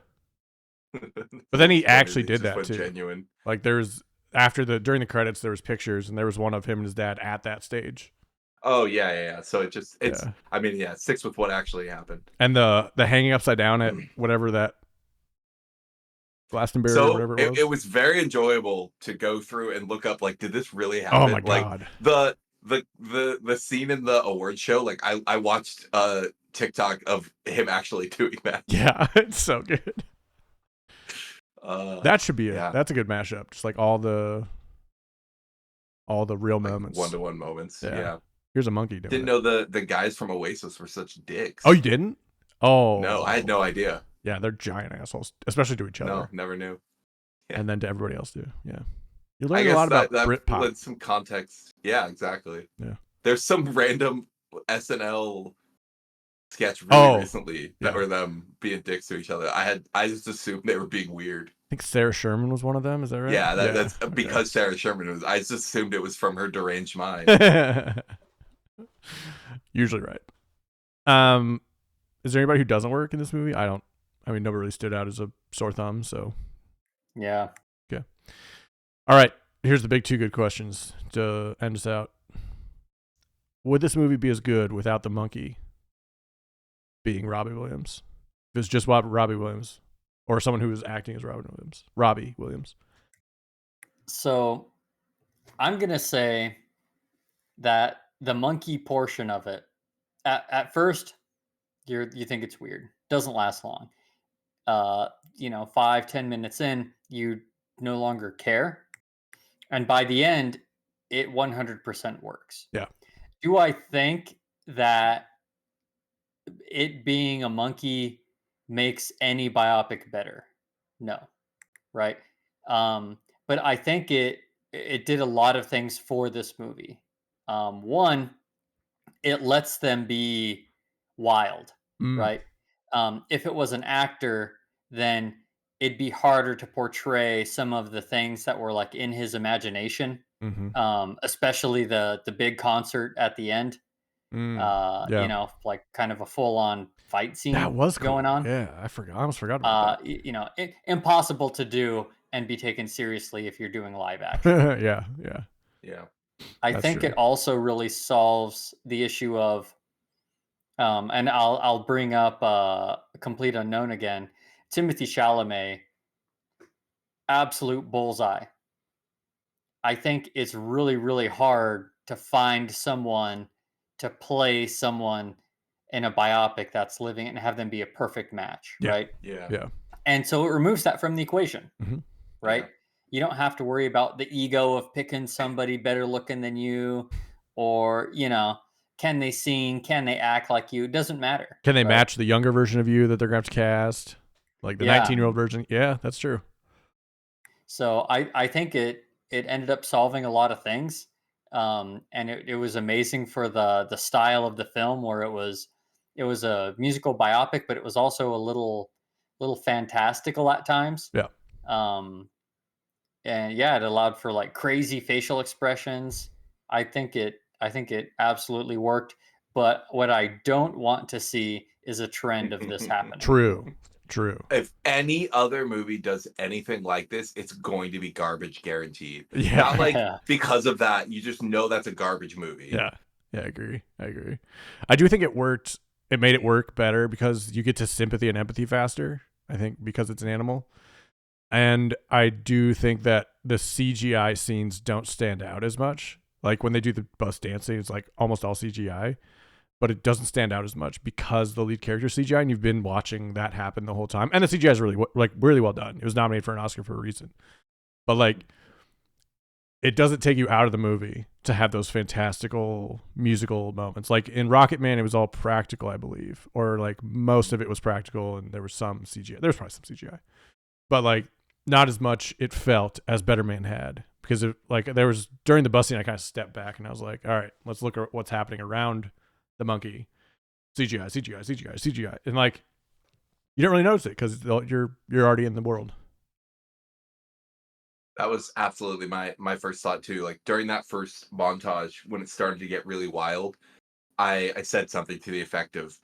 But then he actually did just that went too. Genuine. Like during the credits, there was pictures, and there was one of him and his dad at that stage. Oh yeah. So I mean, yeah, it sticks with what actually happened. And the hanging upside down at whatever that Glastonbury or whatever it was. It was very enjoyable to go through and look up like, did this really happen? Oh my god. Like the scene in the award show, like I watched TikTok of him actually doing that. Yeah, it's so good. That should be that's a good mashup. Just like all the real moments. One-to-one moments. Yeah. Here's a monkey doing Didn't know the guys from Oasis were such dicks. Oh, you didn't? Oh. No, I had no idea. Yeah, they're giant assholes, especially to each other. No, never knew. Yeah. And then to everybody else too. Yeah. You learn a lot about Britpop. Some context. Yeah, exactly. Yeah. There's some random SNL sketch recently that were them being dicks to each other. I just assumed they were being weird. I think Sarah Sherman was one of them. Is that right? Yeah, that's because Sarah Sherman was. I just assumed it was from her deranged mind. Usually right. Is there anybody who doesn't work in this movie? I mean, nobody really stood out as a sore thumb. So. Yeah. Okay. All right. Here's the big two good questions to end us out. Would this movie be as good without the monkey being Robbie Williams? If it's just Robbie Williams, or someone who was acting as Robbie Williams. So I'm going to say that the monkey portion of it, at first, you think it's weird. Doesn't last long. 5-10 minutes in, you no longer care. And by the end, it 100% works. Yeah. Do I think that it being a monkey makes any biopic better? No. Right. But I think it did a lot of things for this movie. One, it lets them be wild, right? If it was an actor, then it'd be harder to portray some of the things that were like in his imagination, especially the big concert at the end. Like kind of a full-on fight scene that was cool. going on. Yeah, I almost forgot about that. Impossible to do and be taken seriously if you're doing live action. Yeah. I think it also really solves the issue of, and I'll bring up Complete Unknown again. Timothée Chalamet, absolute bullseye. I think it's really, really hard to find someone to play someone in a biopic that's living and have them be a perfect match, right? Yeah. And so it removes that from the equation, right? Yeah. You don't have to worry about the ego of picking somebody better looking than you, or, can they sing? Can they act like you? It doesn't matter. Can they match the younger version of you that they're going to have to cast? Like the 19-year-old version? Yeah, that's true. So I think it ended up solving a lot of things. And it was amazing for the style of the film, where it was a musical biopic, but it was also a little fantastical at times. Yeah. And yeah, it allowed for like crazy facial expressions. I think it absolutely worked. But what I don't want to see is a trend of this happening. True. If any other movie does anything like this, it's going to be garbage, guaranteed. Yeah. Not like because of that, you just know that's a garbage movie. Yeah, I agree. I do think it worked. It made it work better because you get to sympathy and empathy faster, I think, because it's an animal. And I do think that the CGI scenes don't stand out as much. Like when they do the bus dancing, it's like almost all CGI. but it doesn't stand out as much because the lead character is CGI, and you've been watching that happen the whole time. And the CGI is really well done. It was nominated for an Oscar for a reason. But like, it doesn't take you out of the movie to have those fantastical musical moments. Like in Rocket Man, it was all practical, I believe, or like most of it was practical, and there was some CGI. There's probably some CGI, but like not as much it felt as Better Man had, because there was during the bus scene, I kind of stepped back and I was like, all right, let's look at what's happening around the monkey. CGI, CGI, CGI, CGI, and like you don't really notice it because you're already in the world. That was absolutely my first thought too. Like during that first montage, when it started to get really wild, I said something to the effect of,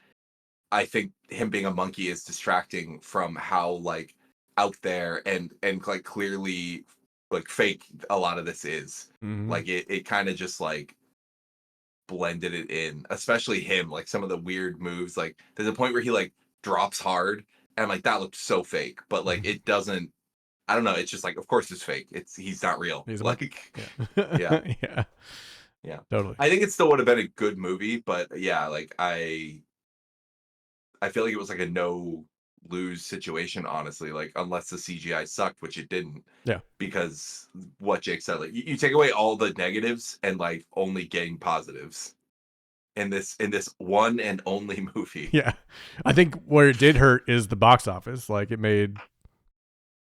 I think him being a monkey is distracting from how like out there and like clearly like fake a lot of this is. Mm-hmm. Like it kind of just like blended it in, especially him, like some of the weird moves. Like there's a point where he like drops hard and like that looked so fake, but like it doesn't, I don't know. It's just like, of course it's fake. He's not real. He's like, yeah. yeah, yeah, totally. I think it still would have been a good movie, but yeah, like I feel like it was like a no lose situation, honestly. Like unless the CGI sucked, which it didn't. Yeah. Because what Jake said, like you take away all the negatives and like only gain positives in this one and only movie. Yeah, I think where it did hurt is the box office. Like it made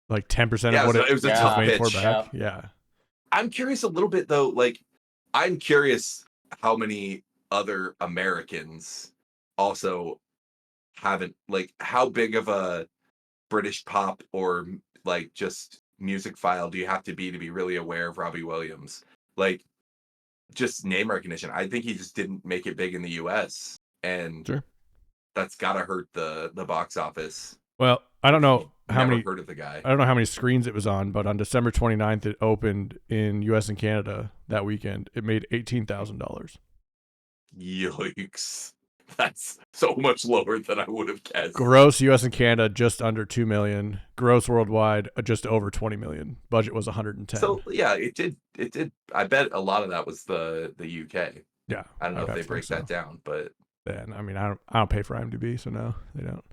like 10% of what it was a tough made pitch. for back. Yeah. I'm curious a little bit though. Like, I'm curious how many other Americans also haven't, like, how big of a British pop or like just music file do you have to be really aware of Robbie Williams? Like, just name recognition. I think he just didn't make it big in the US, and Sure. that's gotta hurt the box office. Well, I don't know how Never many heard of the guy. I don't know how many screens it was on, but on December 29th it opened in US and Canada that weekend. It made $18,000. Yikes. That's so much lower than I would have guessed. Gross US and Canada just under 2 million. Gross worldwide just over 20 million. Budget was 110. So yeah, it did. I bet a lot of that was the UK. Yeah. I don't know if they break that down, but then I mean I don't pay for IMDb, so no, they don't.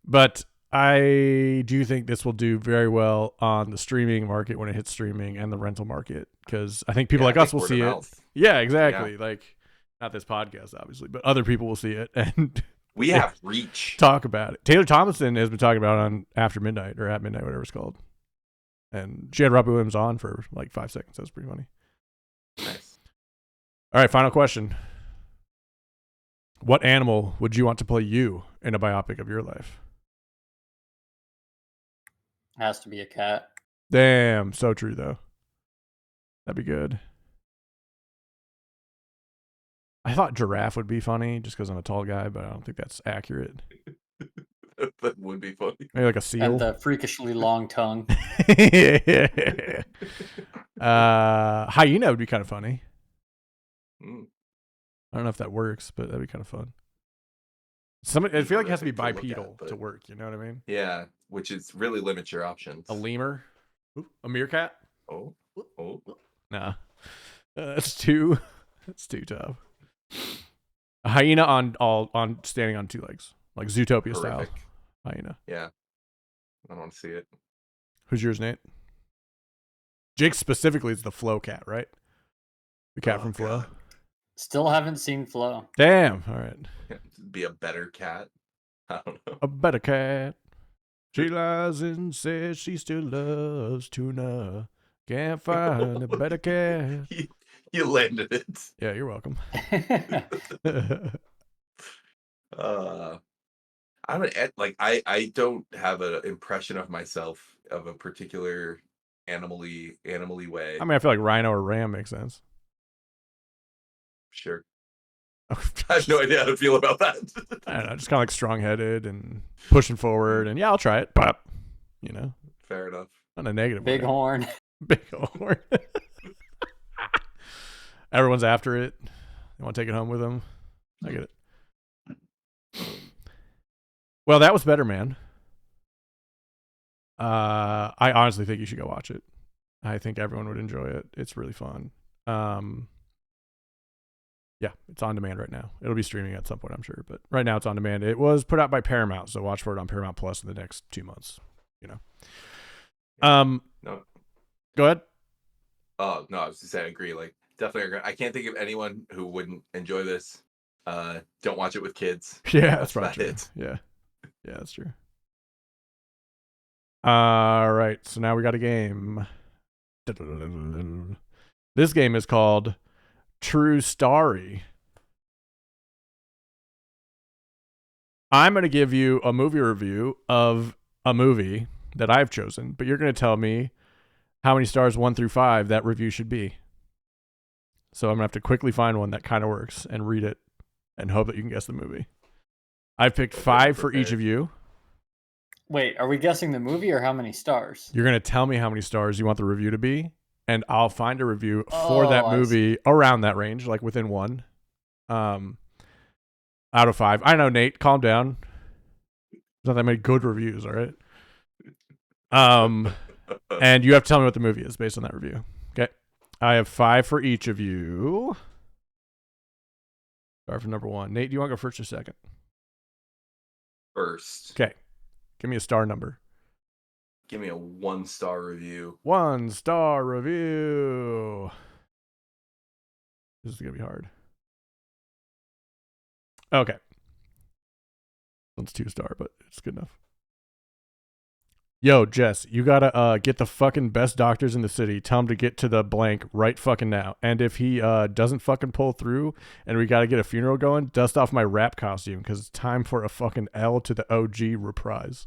But I do think this will do very well on the streaming market when it hits streaming and the rental market, because I think people like us will see it. Yeah, exactly. Yeah. Like not this podcast, obviously, but other people will see it and we have reach. Talk about it. Taylor Tomlinson has been talking about it on After Midnight or At Midnight, whatever it's called. And she had Robbie Williams on for like 5 seconds. That was pretty funny. Nice. All right, final question. What animal would you want to play you in a biopic of your life? Has to be a cat. Damn, so true though. That'd be good. I thought giraffe would be funny just because I'm a tall guy, but I don't think that's accurate. That would be funny. Maybe like a seal. And the freakishly long tongue. Hyena would be kind of funny. Mm. I don't know if that works, but that'd be kind of fun. I feel like it has to be bipedal to work. You know what I mean? Yeah, which is really limits your options. A lemur, a meerkat. Oh. Nah, that's too tough. A hyena on standing on 2 legs, like Zootopia style. Hyena. Yeah, I don't want to see it. Who's yours, Nate? Jake specifically is the Flo cat, right? The cat from Flo. God. Still haven't seen Flo. Damn. All right. Be a better cat. I don't know. A better cat. She lies and says she still loves tuna. Can't find a better cat. You landed it. Yeah, you're welcome. I don't have an impression of myself of a particular animally way. I mean, I feel like rhino or ram makes sense. Sure. I have no idea how to feel about that. I don't know, just kind of like strong-headed and pushing forward, and yeah, I'll try it. But you know, fair enough. Not a negative. Big horn. Big horn. Everyone's after it. They want to take it home with them. I get it. Well, that was better, man. I honestly think you should go watch it. I think everyone would enjoy it. It's really fun. Yeah, it's on demand right now. It'll be streaming at some point, I'm sure, but right now it's on demand. It was put out by Paramount, so watch for it on Paramount Plus in the next 2 months. No. Go ahead. Oh no, I was just saying, I agree. Like, definitely agree. I can't think of anyone who wouldn't enjoy this. Don't watch it with kids. Yeah, that's probably true. it. Yeah, that's true. All right, so now we got a game. This game is called True Story. I'm going to give you a movie review of a movie that I've chosen, but you're going to tell me how many stars 1 through 5 that review should be. So I'm going to have to quickly find one that kind of works and read it and hope that you can guess the movie. I've picked 5 for each of you. Wait, are we guessing the movie or how many stars? You're going to tell me how many stars you want the review to be, and I'll find a review for that movie around that range, like within 1. Out of 5. I know, Nate, calm down. There's not that many good reviews, all right? And you have to tell me what the movie is based on that review. Okay. I have 5 for each of you. Start from number 1. Nate, do you want to go first or second? First. Okay. Give me a star number. Give me a 1-star review. 1-star review. This is going to be hard. Okay. It's 2-star, but it's good enough. Yo, Jess, you gotta get the fucking best doctors in the city. Tell him to get to the blank right fucking now. And if he doesn't fucking pull through and we gotta get a funeral going, dust off my rap costume because it's time for a fucking L to the OG reprise.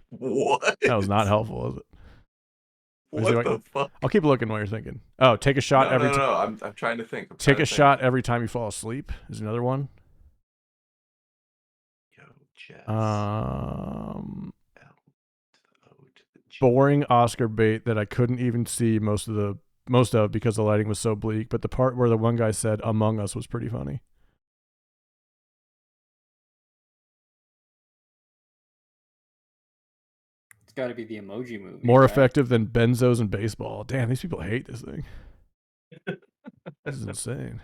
What? That was not helpful, was it? What the fuck? I'll keep looking while you're thinking. Oh, take a shot every time. No, I'm trying to think. Take a shot every time you fall asleep is another one. Yo, Jess. Boring Oscar bait that I couldn't even see most of because the lighting was so bleak, but the part where the one guy said "Among Us" was pretty funny. It's got to be the Emoji Movie. More right? effective than benzos and baseball. Damn, these people hate this thing. This is insane.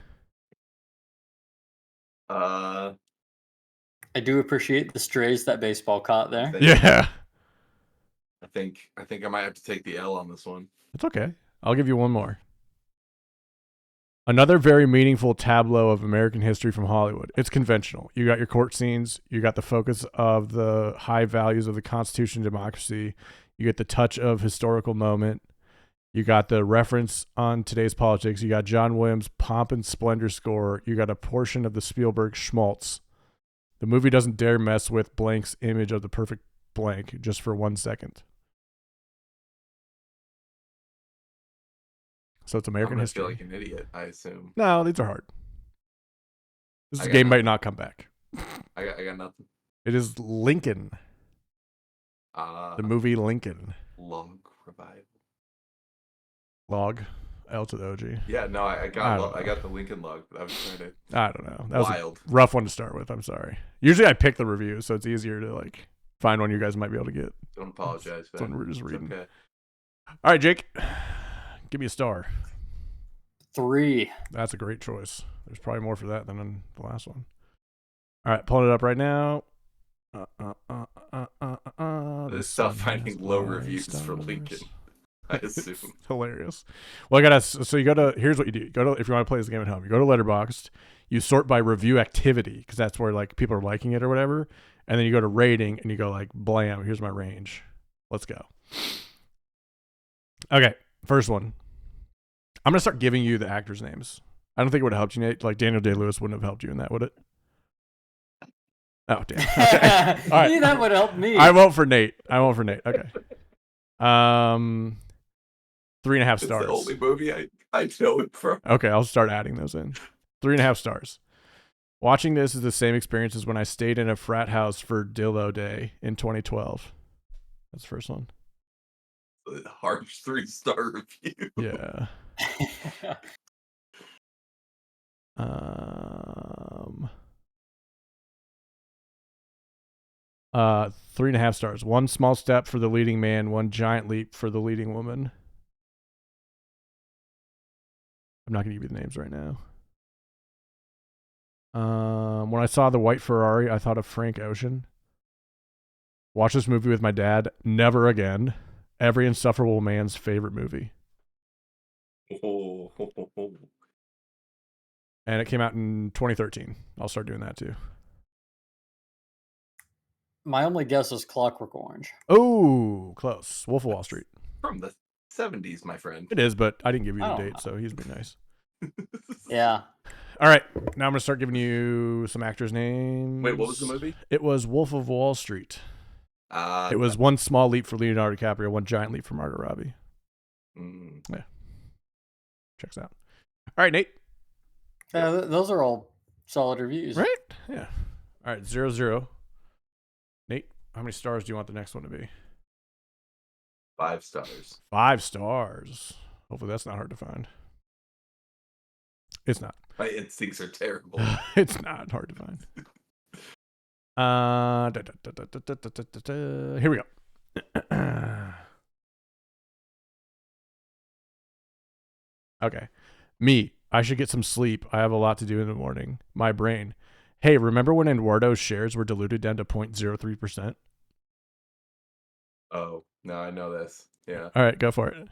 I do appreciate the strays that baseball caught there. Yeah. I think I might have to take the L on this one. It's okay. I'll give you one more. Another very meaningful tableau of American history from Hollywood. It's conventional. You got your court scenes. You got the focus of the high values of the Constitution and democracy. You get the touch of historical moment. You got the reference on today's politics. You got John Williams' pomp and splendor score. You got a portion of the Spielberg schmaltz. The movie doesn't dare mess with blank's image of the perfect blank just for 1 second. So it's American history. I feel like an idiot, I assume. No, these are hard. This game might not come back. I got nothing. It is Lincoln. The movie Lincoln. Log revival. Log. L to the OG. Yeah, no, I got the Lincoln log, but I was trying to. I don't know. That was wild. A rough one to start with. I'm sorry. Usually I pick the reviews, so it's easier to like find one you guys might be able to get. Don't apologize. That's one we're just reading. Okay. All right, Jake. Give me a star. 3. That's a great choice. There's probably more for that than in the last one. All right, pulling it up right now. Stop finding low reviews for Lincoln. I assume. It's hilarious. Well, here's what you do. If you want to play this game at home, you go to Letterboxd, you sort by review activity, because that's where like people are liking it or whatever, and then you go to rating and you go like, blam, here's my range. Let's go. Okay, first one. I'm gonna start giving you the actors' names. I don't think it would have helped you, Nate. Like Daniel Day-Lewis wouldn't have helped you in that, would it? Oh, damn. Okay. All right. That would help me. I won't for Nate. Okay. 3.5 stars. It's the only movie I know it from. Okay, I'll start adding those in. 3.5 stars. Watching this is the same experience as when I stayed in a frat house for Dillo Day in 2012. That's the first one. A harsh 3-star review. Yeah. 3.5 stars. 1 small step for the leading man, 1 giant leap for the leading woman. I'm not going to give you the names right now. When I saw the white Ferrari, I thought of Frank Ocean. Watch this movie with my dad. Never again. Every insufferable man's favorite movie. Oh. And it came out in 2013. I'll start doing that too. My only guess is Clockwork Orange. Oh, close. Wolf of Wall Street. From the 70s, my friend. It is, but I didn't give you the Oh. date, so he's been nice. Yeah. All right. Now I'm going to start giving you some actors' names. Wait, what was the movie? It was Wolf of Wall Street. It It was one small leap for Leonardo DiCaprio, one giant leap for Margot Robbie. Mm. Checks out. All right, Nate. Yeah, those are all solid reviews. Right? Yeah. All right, 0-0. Nate, how many stars do you want the next one to be? 5 stars. 5 stars. Hopefully that's not hard to find. It's not. My instincts are terrible. It's not hard to find. Here we go. Okay. Me. I should get some sleep. I have a lot to do in the morning. My brain. Hey, remember when Eduardo's shares were diluted down to 0.03%? Oh, no, I know this. Yeah. All right, go for it.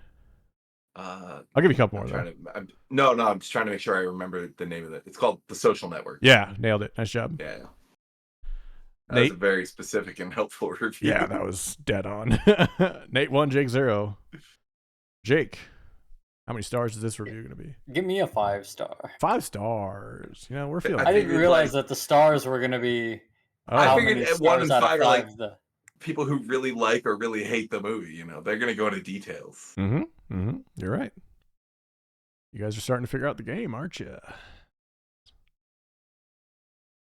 I'll give you a couple more. I'm just trying to make sure I remember the name of it. It's called The Social Network. Yeah, nailed it. Nice job. Yeah. That Nate? was a very specific and helpful review. Yeah, that was dead on. Nate 1, Jake 0. Jake, how many stars is this review going to be? Give me a 5-star. 5 stars. You know, we're feeling. I didn't figured, realize like- that the stars were going to be. Oh, I how figured many at 1 and stars out of 5 are like the. people who really like or really hate the movie. You know, they're going to go into details. You're right. You guys are starting to figure out the game, aren't you?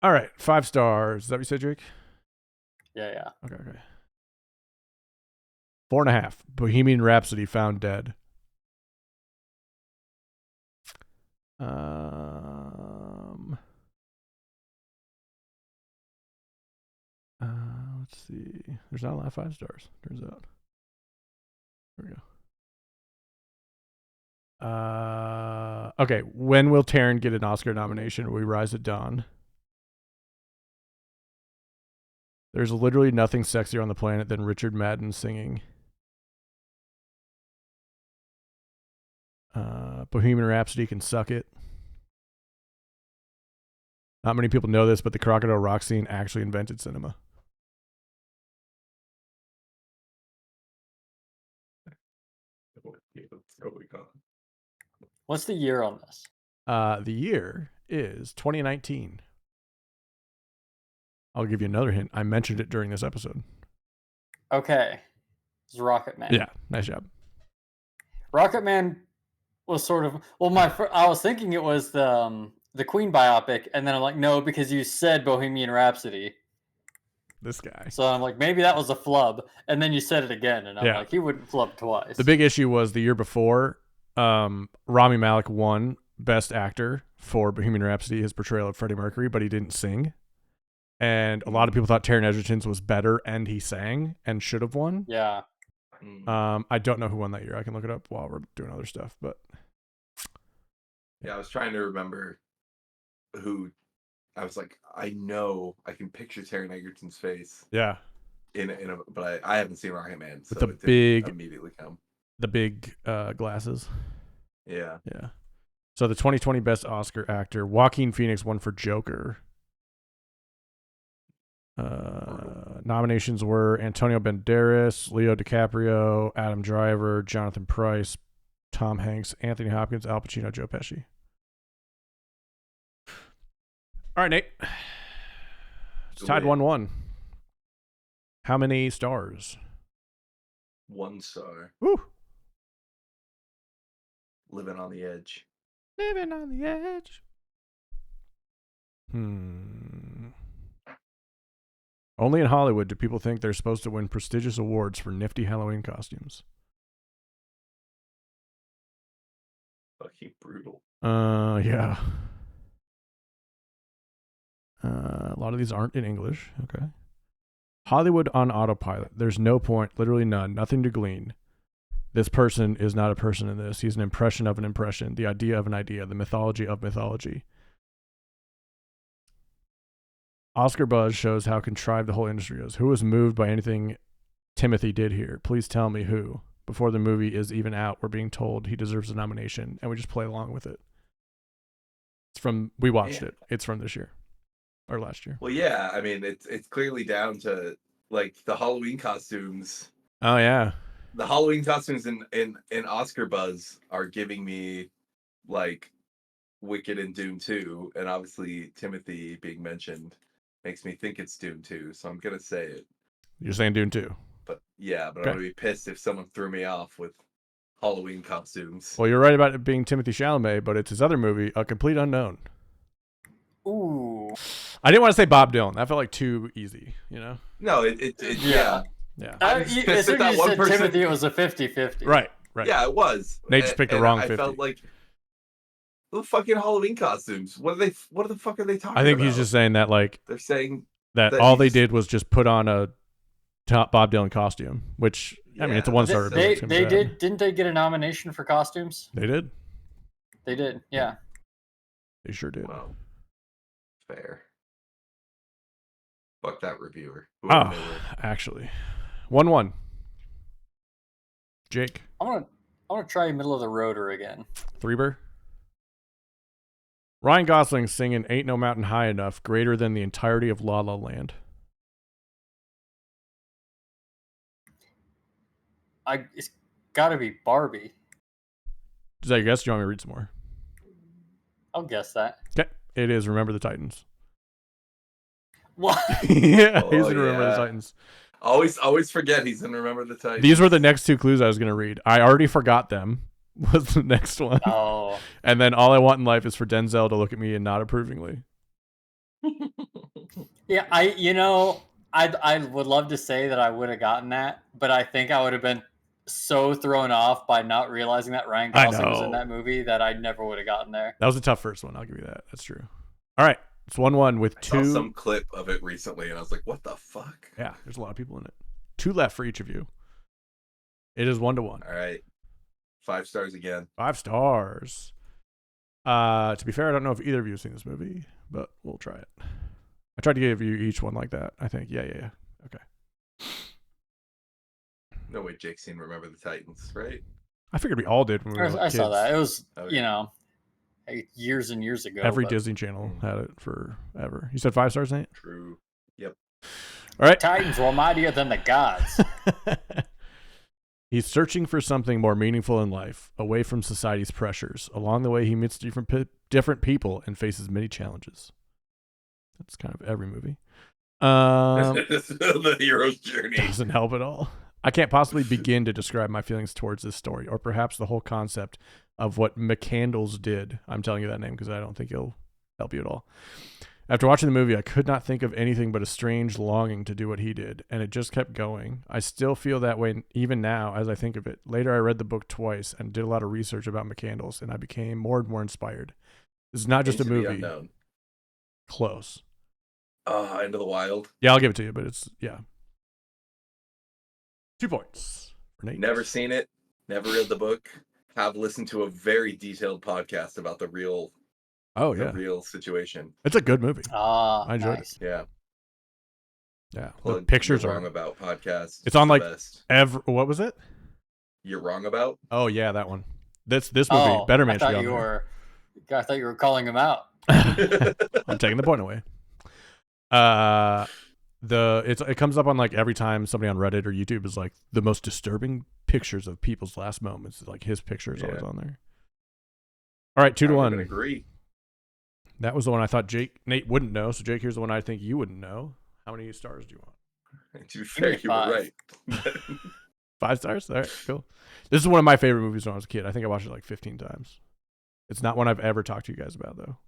All right, 5 stars. Is that what you said, Jake? Yeah. Okay. 4.5. Bohemian Rhapsody found dead. Let's see. There's not a lot of 5 stars, turns out. There we go. Okay. When will Taron get an Oscar nomination? We Rise at Dawn. There's literally nothing sexier on the planet than Richard Madden singing. Bohemian Rhapsody can suck it. Not many people know this, but the Crocodile Rock scene actually invented cinema. What's the year on this? The year is 2019. I'll give you another hint. I mentioned it during this episode. Okay. It's Rocket Man. Yeah, nice job. Rocket Man was sort of I was thinking it was the Queen biopic, and then I'm like, no, because you said Bohemian Rhapsody. This guy. So I'm like, maybe that was a flub, and then you said it again, and I'm Yeah. like, he wouldn't flub twice. The big issue was the year before, Rami Malek won Best Actor for Bohemian Rhapsody, his portrayal of Freddie Mercury, but he didn't sing. And a lot of people thought Taron Egerton's was better, and he sang and should have won. Yeah. I don't know who won that year. I can look it up while we're doing other stuff, but Yeah, I was trying to remember who. I was like, I know I can picture Taron Egerton's face yeah, but I haven't seen Rocket Man, so With the it didn't big- immediately come. the big glasses. Yeah. Yeah. So the 2020 Best Oscar Actor, Joaquin Phoenix won for Joker. Nominations were Antonio Banderas, Leo DiCaprio, Adam Driver, Jonathan Pryce, Tom Hanks, Anthony Hopkins, Al Pacino, Joe Pesci. All right, Nate. It's tied 1-1. How many stars? 1 star. Woo. Living on the Edge. Living on the edge. Only in Hollywood do people think they're supposed to win prestigious awards for nifty Halloween costumes. Fucking brutal. Yeah. A lot of these aren't in English. Okay. Hollywood on autopilot. There's no point, literally none, nothing to glean. This person is not a person in this. He's an impression of an impression, the idea of an idea, the mythology of mythology. Oscar buzz shows how contrived the whole industry is. Who was moved by anything Timothy did here? Please tell me who. Before the movie is even out, we're being told he deserves a nomination, and we just play along with it. We watched it. It's from this year or last year. Well, yeah, I mean, it's clearly down to like the Halloween costumes. Oh yeah, the Halloween costumes in Oscar buzz are giving me like Wicked and Doom 2, and obviously Timothy being mentioned makes me think it's Doom 2, so I'm gonna say it. You're saying Doom 2. But yeah, but okay. I'm gonna be pissed if someone threw me off with Halloween costumes. Well, you're right about it being Timothée Chalamet, but it's his other movie, A Complete Unknown. Ooh. I didn't want to say Bob Dylan. That felt like too easy, you know? No, yeah. Yeah. As soon as you said Timothy, it was a 50-50. Right. Yeah, it was. Nate just picked the wrong 50. I felt like the fucking Halloween costumes. What the fuck are they talking about? I think he's just saying that like they're saying that all they did was just put on a Bob Dylan costume, which I mean it's a one-star. They didn't they get a nomination for costumes? They did. They did. Yeah. They sure did. Wow. Fair. Fuck that reviewer. Actually. 1-1. Jake. I wanna try Middle of the Roader again. 3-ber. Ryan Gosling singing Ain't No Mountain High Enough greater than the entirety of La La Land. It's gotta be Barbie. Is that your guess? Do you want me to read some more? I'll guess that. Okay. It is Remember the Titans. What? Yeah, he's in Remember the Titans. Always forget he's in Remember the Titans. These were the next two clues I was going to read. I already forgot them was the next one. Oh. And then All I Want in Life is for Denzel to look at me and nod approvingly. Yeah, I would love to say that I would have gotten that, but I think I would have been so thrown off by not realizing that Ryan Gosling was in that movie that I never would have gotten there. That was a tough first one. I'll give you that. That's true. All right. It's 1-1 with two. I saw some clip of it recently, and I was like, what the fuck? Yeah, there's a lot of people in it. 2 left for each of you. It is 1-1. All right. 5 stars again. 5 stars. To be fair, I don't know if either of you have seen this movie, but we'll try it. I tried to give you each one like that, I think. Yeah. Okay. No way Jake's seen Remember the Titans, right? I figured we all did when we were kids. I saw that. It was, years and years ago. Every Disney Channel had it forever. You said 5 stars, Nate? True. Yep. All right. Titans were mightier than the gods. He's searching for something more meaningful in life, away from society's pressures. Along the way, he meets different people and faces many challenges. That's kind of every movie. The hero's journey doesn't help at all. I can't possibly begin to describe my feelings towards this story, or perhaps the whole concept of what McCandles did. I'm telling you that name because I don't think it'll help you at all. After watching the movie, I could not think of anything but a strange longing to do what he did, and it just kept going. I still feel that way even now as I think of it. Later, I read the book twice and did a lot of research about McCandles, and I became more and more inspired. This is not just a movie. Close. Into the Wild. Yeah, I'll give it to you, but it's, yeah. 2 points for Nate. Never seen it. Never read the book. Have listened to a very detailed podcast about the real situation. It's a good movie. I enjoyed it. Yeah. Yeah. Well, the pictures You're are Wrong About podcast. It's on like best. What was it? You're Wrong About? Oh yeah, that one. This movie, Better Man should be on I thought you were calling him out. I'm taking the point away. It comes up on like every time somebody on Reddit or YouTube is like the most disturbing pictures of people's last moments. Like his picture is always on there. All right, 2-1. I agree. That was the one I thought Nate wouldn't know. So Jake, here's the one I think you wouldn't know. How many stars do you want? To be fair, you were right. 5 stars? All right, cool. This is one of my favorite movies when I was a kid. I think I watched it like 15 times. It's not one I've ever talked to you guys about though.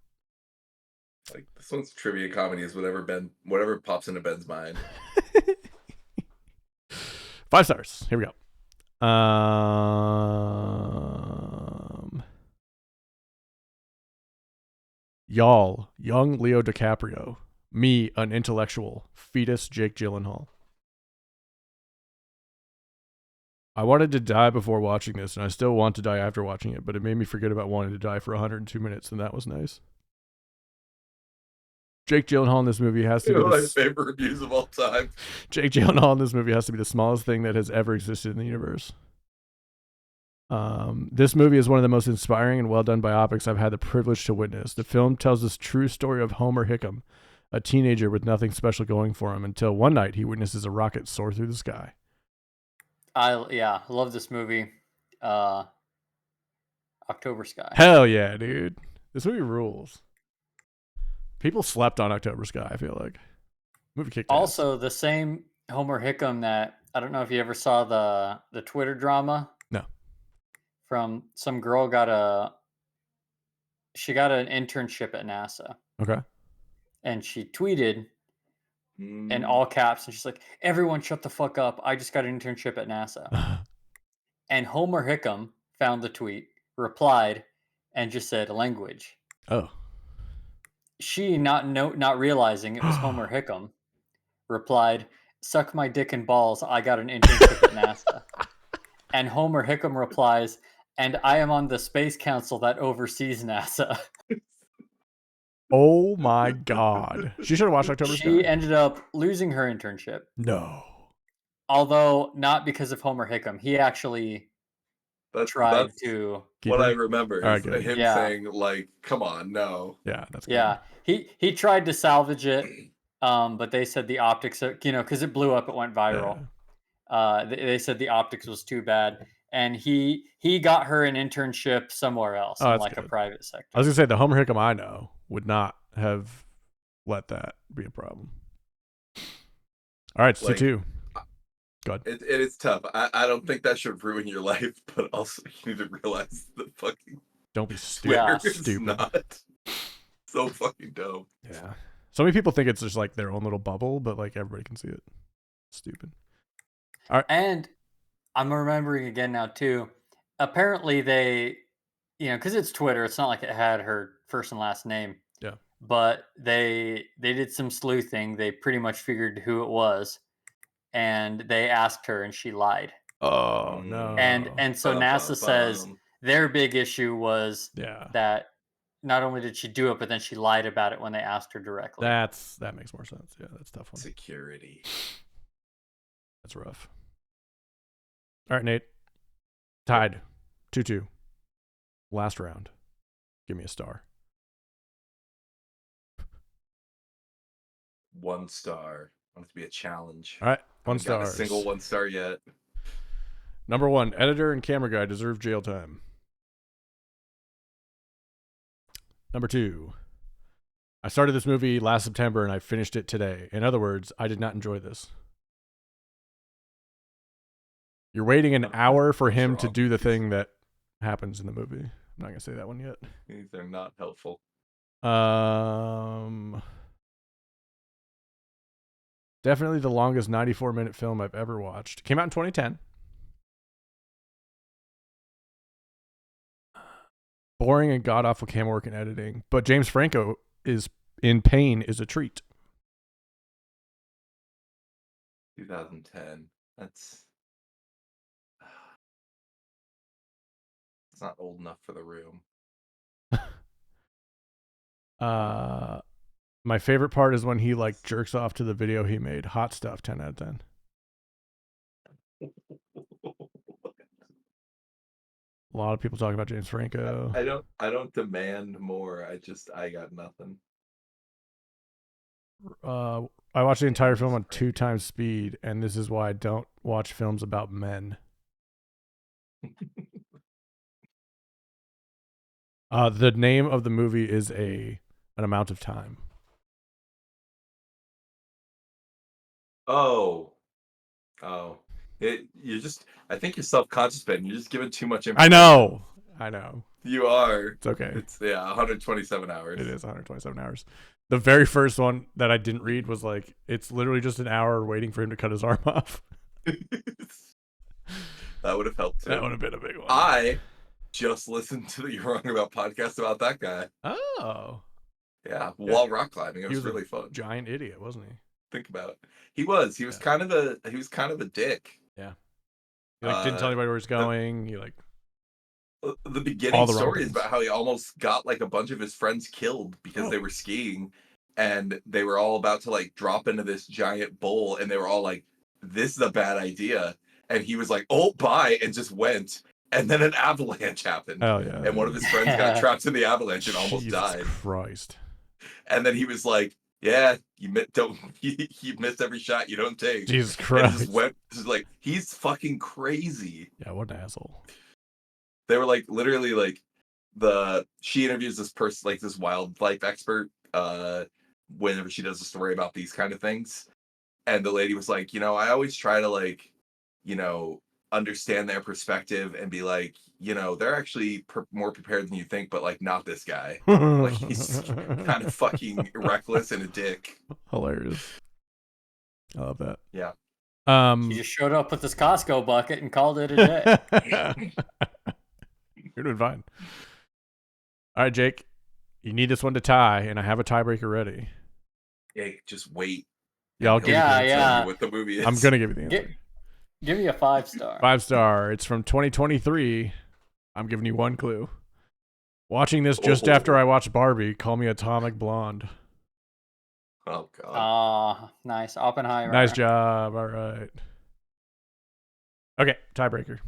Like this one's trivia comedy is whatever pops into Ben's mind. 5 stars. Here we go. Y'all, young Leo DiCaprio. Me, an intellectual. Fetus Jake Gyllenhaal. I wanted to die before watching this, and I still want to die after watching it, but it made me forget about wanting to die for 102 minutes, and that was nice. Jake Gyllenhaal in this movie has to be my favorite reviews of all time. Jake Gyllenhaal in this movie has to be the smallest thing that has ever existed in the universe. This movie is one of the most inspiring and well done biopics I've had the privilege to witness. The film tells this true story of Homer Hickam, a teenager with nothing special going for him until one night he witnesses a rocket soar through the sky. I love this movie. October Sky. Hell yeah, dude. This movie rules. People slept on October Sky, I feel like. Movie kicked Also, the same Homer Hickam that, I don't know if you ever saw the Twitter drama. No. From some girl got an internship at NASA. Okay. And she tweeted in all caps, and she's like, "Everyone shut the fuck up. I just got an internship at NASA." And Homer Hickam found the tweet, replied, and just said language. Oh. She, not realizing it was Homer Hickam, replied, "Suck my dick and balls. I got an internship at NASA." And Homer Hickam replies, "And I am on the Space Council that oversees NASA." Oh my God. She should have watched October Sky. She ended up losing her internship. No. Although not because of Homer Hickam. He actually tried to. What I remember is right, him saying, like, come on, no. Yeah, that's good. Yeah. He tried to salvage it, but they said the optics, because it blew up, it went viral. Yeah. They said the optics was too bad. And he got her an internship somewhere else, in like a private sector. I was going to say, the Homer Hickam I know would not have let that be a problem. All right, so 2. Go ahead. It is tough. I don't think that should ruin your life, but also you need to realize the fucking... Don't be stupid. Yeah. Stupid. Not so fucking dope. Yeah. So many people think it's just like their own little bubble, but like everybody can see it. Stupid. All right. And I'm remembering again now too. Apparently they, because it's Twitter, it's not like it had her first and last name. Yeah. But they did some sleuthing. They pretty much figured who it was, and they asked her, and she lied. Oh no. And so NASA says their big issue was that not only did she do it, but then she lied about it when they asked her directly. That makes more sense. Yeah, that's a tough one. Security. That's rough. All right, Nate. Tied. 2-2. Last round. Give me a star. 1 star. I want it to be a challenge. All right, 1 star. Not a single 1 star yet. Number 1, editor and camera guy deserve jail time. Number 2, I started this movie last September and I finished it today. In other words, I did not enjoy this. You're waiting an hour for him to do the thing that happens in the movie. I'm not going to say that one yet. These are not helpful. Definitely the longest 94-minute film I've ever watched. Came out in 2010. Boring and god-awful camera work and editing. But James Franco is in pain is a treat. 2010. That's... It's not old enough for The Room. My favorite part is when he like jerks off to the video he made. Hot stuff. 10 out of 10. A lot of people talking about James Franco. I don't demand more. I got nothing. I watched the entire film on 2 times speed, and this is why I don't watch films about men. The name of the movie is an amount of time. Oh. I think you're self-conscious, Ben. You're just giving too much information. I know. You are. It's okay. It's 127 hours. It is 127 hours. The very first one that I didn't read was like, it's literally just an hour waiting for him to cut his arm off. That would have helped too. That would have been a big one. I just listened to the You're Wrong About podcast about that guy. Oh. Yeah, while rock climbing. It was really fun. Giant idiot, wasn't he? Think about it. He was kind of a dick. Yeah. He like didn't tell anybody where he's going. He like the beginning the wrong story is things. about how he almost got like a bunch of his friends killed because they were skiing and they were all about to like drop into this giant bowl and they were all like, this is a bad idea. And he was like, oh, bye, and just went. And then an avalanche happened. Oh yeah. And one of his friends got trapped in the avalanche and almost died. Jesus Christ. And then he was like, yeah, you missed every shot you don't take. Jesus Christ. And just went, just like, he's fucking crazy. Yeah, what an asshole. They were like, literally, like, she interviews this person, like this wildlife expert, whenever she does a story about these kind of things. And the lady was like, I always try to like, understand their perspective and be like, they're actually more prepared than you think, but like not this guy. Like he's kind of fucking reckless and a dick. Hilarious. I love that. Yeah. He just showed up with his Costco bucket and called it a day. You're doing fine. All right, Jake. You need this one to tie, and I have a tiebreaker ready. Yeah, just wait. Yeah, I'll give you what the movie is. I'm gonna give you the answer. Give me a 5-star. 5-star. It's from 2023. I'm giving you one clue. Watching this just after I watched Barbie. Call me Atomic Blonde. Oh god. Nice. Oppenheimer. Nice job. All right. Okay, tiebreaker.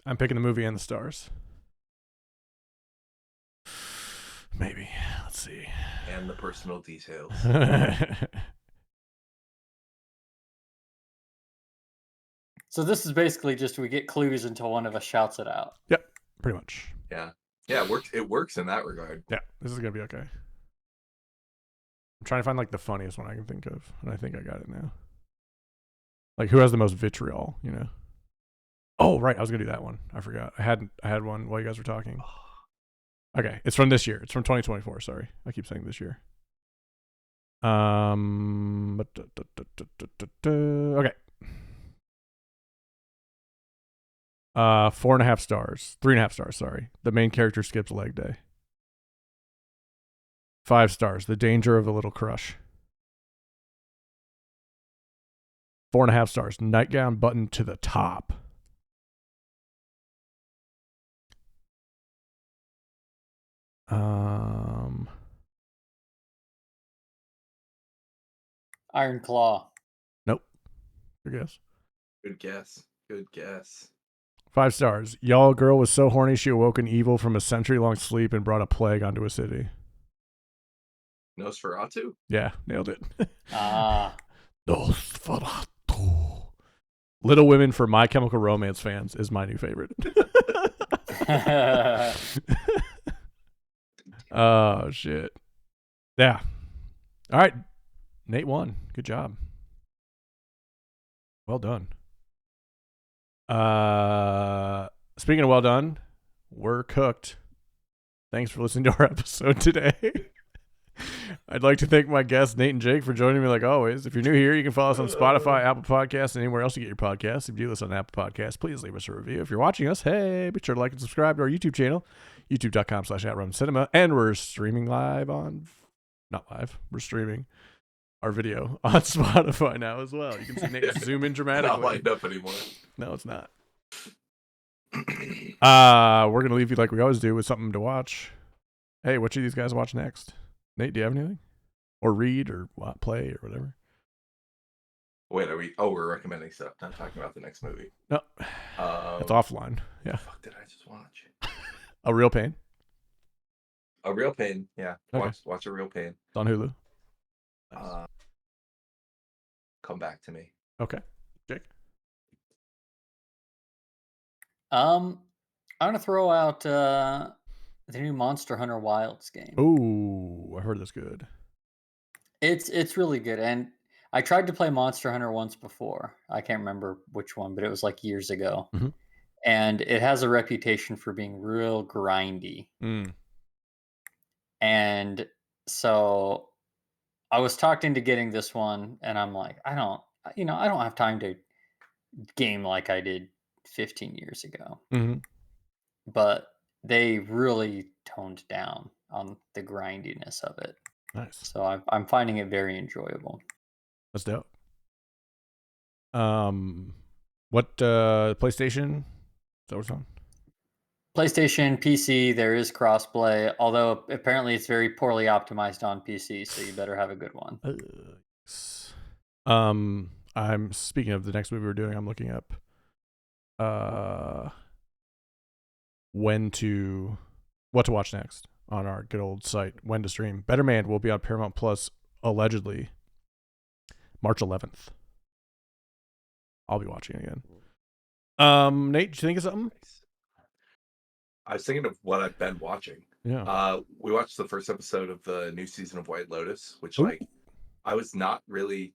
I'm picking the movie and the stars. Maybe. Let's see. And the personal details. So this is basically just we get clues until one of us shouts it out. Yep, pretty much. Yeah. Yeah, it works in that regard. Yeah, this is going to be okay. I'm trying to find like the funniest one I can think of, and I think I got it now. Like who has the most vitriol, Oh, right, I was going to do that one. I forgot. I had one while you guys were talking. Okay, it's from this year. It's from 2024, sorry. I keep saying this year. Okay. 4.5 stars. 3.5 stars, sorry. The main character skips leg day. 5 stars. The danger of a little crush. 4.5 stars. Nightgown button to the top. Iron Claw. Nope. Good guess. Good guess. Good guess. 5 stars. Y'all girl was so horny she awoke an evil from a century-long sleep and brought a plague onto a city. Nosferatu? Yeah, nailed it. Nosferatu. Little Women for My Chemical Romance fans is my new favorite. Oh, shit. Yeah. All right. Nate won. Good job. Well done. Speaking of well done, we're cooked. Thanks for listening to our episode today. I'd like to thank my guests, Nate and Jake, for joining me like always. If you're new here, you can follow us on Spotify, Apple Podcasts, and anywhere else you get your podcasts. If you do listen on Apple Podcasts, please leave us a review. If you're watching us, hey, be sure to like and subscribe to our YouTube channel, youtube.com/outruncinema. And we're streaming live on... Not live. We're streaming our video on Spotify now as well. You can see Nate zoom in dramatically. Not lined up anymore. No, it's not. We're going to leave you like we always do with something to watch. Hey, what should these guys watch next? Nate, do you have anything? Or read or play or whatever? Wait, are we? Oh, we're recommending stuff. Not talking about the next movie. No. It's offline. Yeah. What the fuck did I just watch? A Real Pain. A Real Pain. Yeah. Okay. Watch A Real Pain. It's on Hulu. Come back to me. Okay. Jake? I'm going to throw out the new Monster Hunter Wilds game. Ooh, I heard that's good. It's really good, and I tried to play Monster Hunter once before. I can't remember which one, but it was like years ago. Mm-hmm. And it has a reputation for being real grindy. And so I was talked into getting this one, and I'm like, I don't have time to game like I did 15 years ago. Mm-hmm. But they really toned down on the grindiness of it. Nice. So I'm finding it very enjoyable. That's dope. What PlayStation? Is that what's on? PlayStation, PC, there is crossplay, although apparently it's very poorly optimized on PC, so you better have a good one. I'm speaking of the next movie we're doing. I'm looking up what to watch next on our good old site. When to stream. Better Man will be on Paramount Plus allegedly March 11th. I'll be watching it again. Nate, do you think of something? I was thinking of what I've been watching. Yeah. We watched the first episode of the new season of White Lotus, which Ooh. like I was not really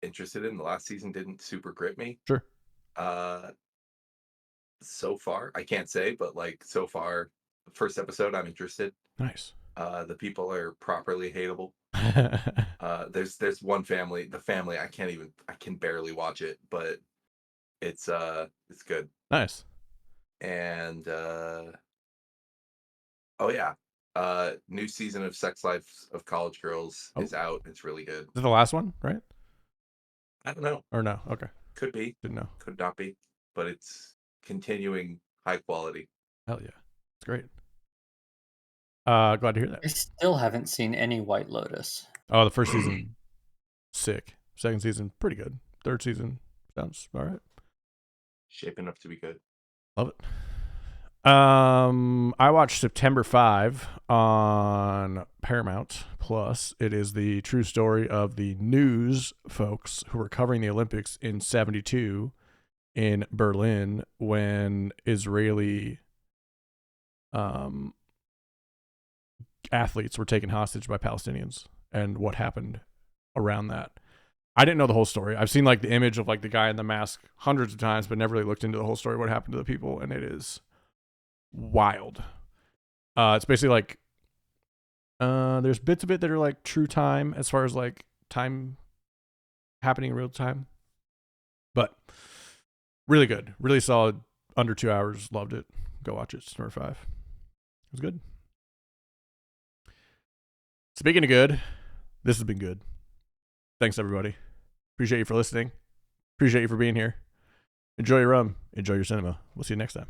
interested in. The last season didn't super grip me. Sure. So far, I can't say, but like so far, the first episode, I'm interested. Nice. The people are properly hateable. There's one family, the family I can barely watch it, but it's good. Nice. And new season of Sex Life of College Girls is out. It's really good. Is it the last one, right? I don't know. Or no? Okay. Could be. Didn't know. Could not be. But it's continuing high quality. Hell yeah. It's great. Glad to hear that. I still haven't seen any White Lotus. Oh, the first season, sick. Second season, pretty good. Third season, sounds all right. Shaping up to be good. Love it. I watched September 5 on Paramount Plus. It is the true story of the news folks who were covering the Olympics in 1972 in Berlin when Israeli athletes were taken hostage by Palestinians and what happened around that. I didn't know the whole story. I've seen like the image of like the guy in the mask hundreds of times, but never really looked into the whole story, what happened to the people, and it is wild. It's basically like there's bits of it that are like true time as far as like time happening in real time, but really good, really solid, under 2 hours. Loved it. Go watch it. It's number 5. It was good. Speaking of good, this has been good. Thanks everybody. Appreciate you for listening. Appreciate you for being here. Enjoy your rum. Enjoy your cinema. We'll see you next time.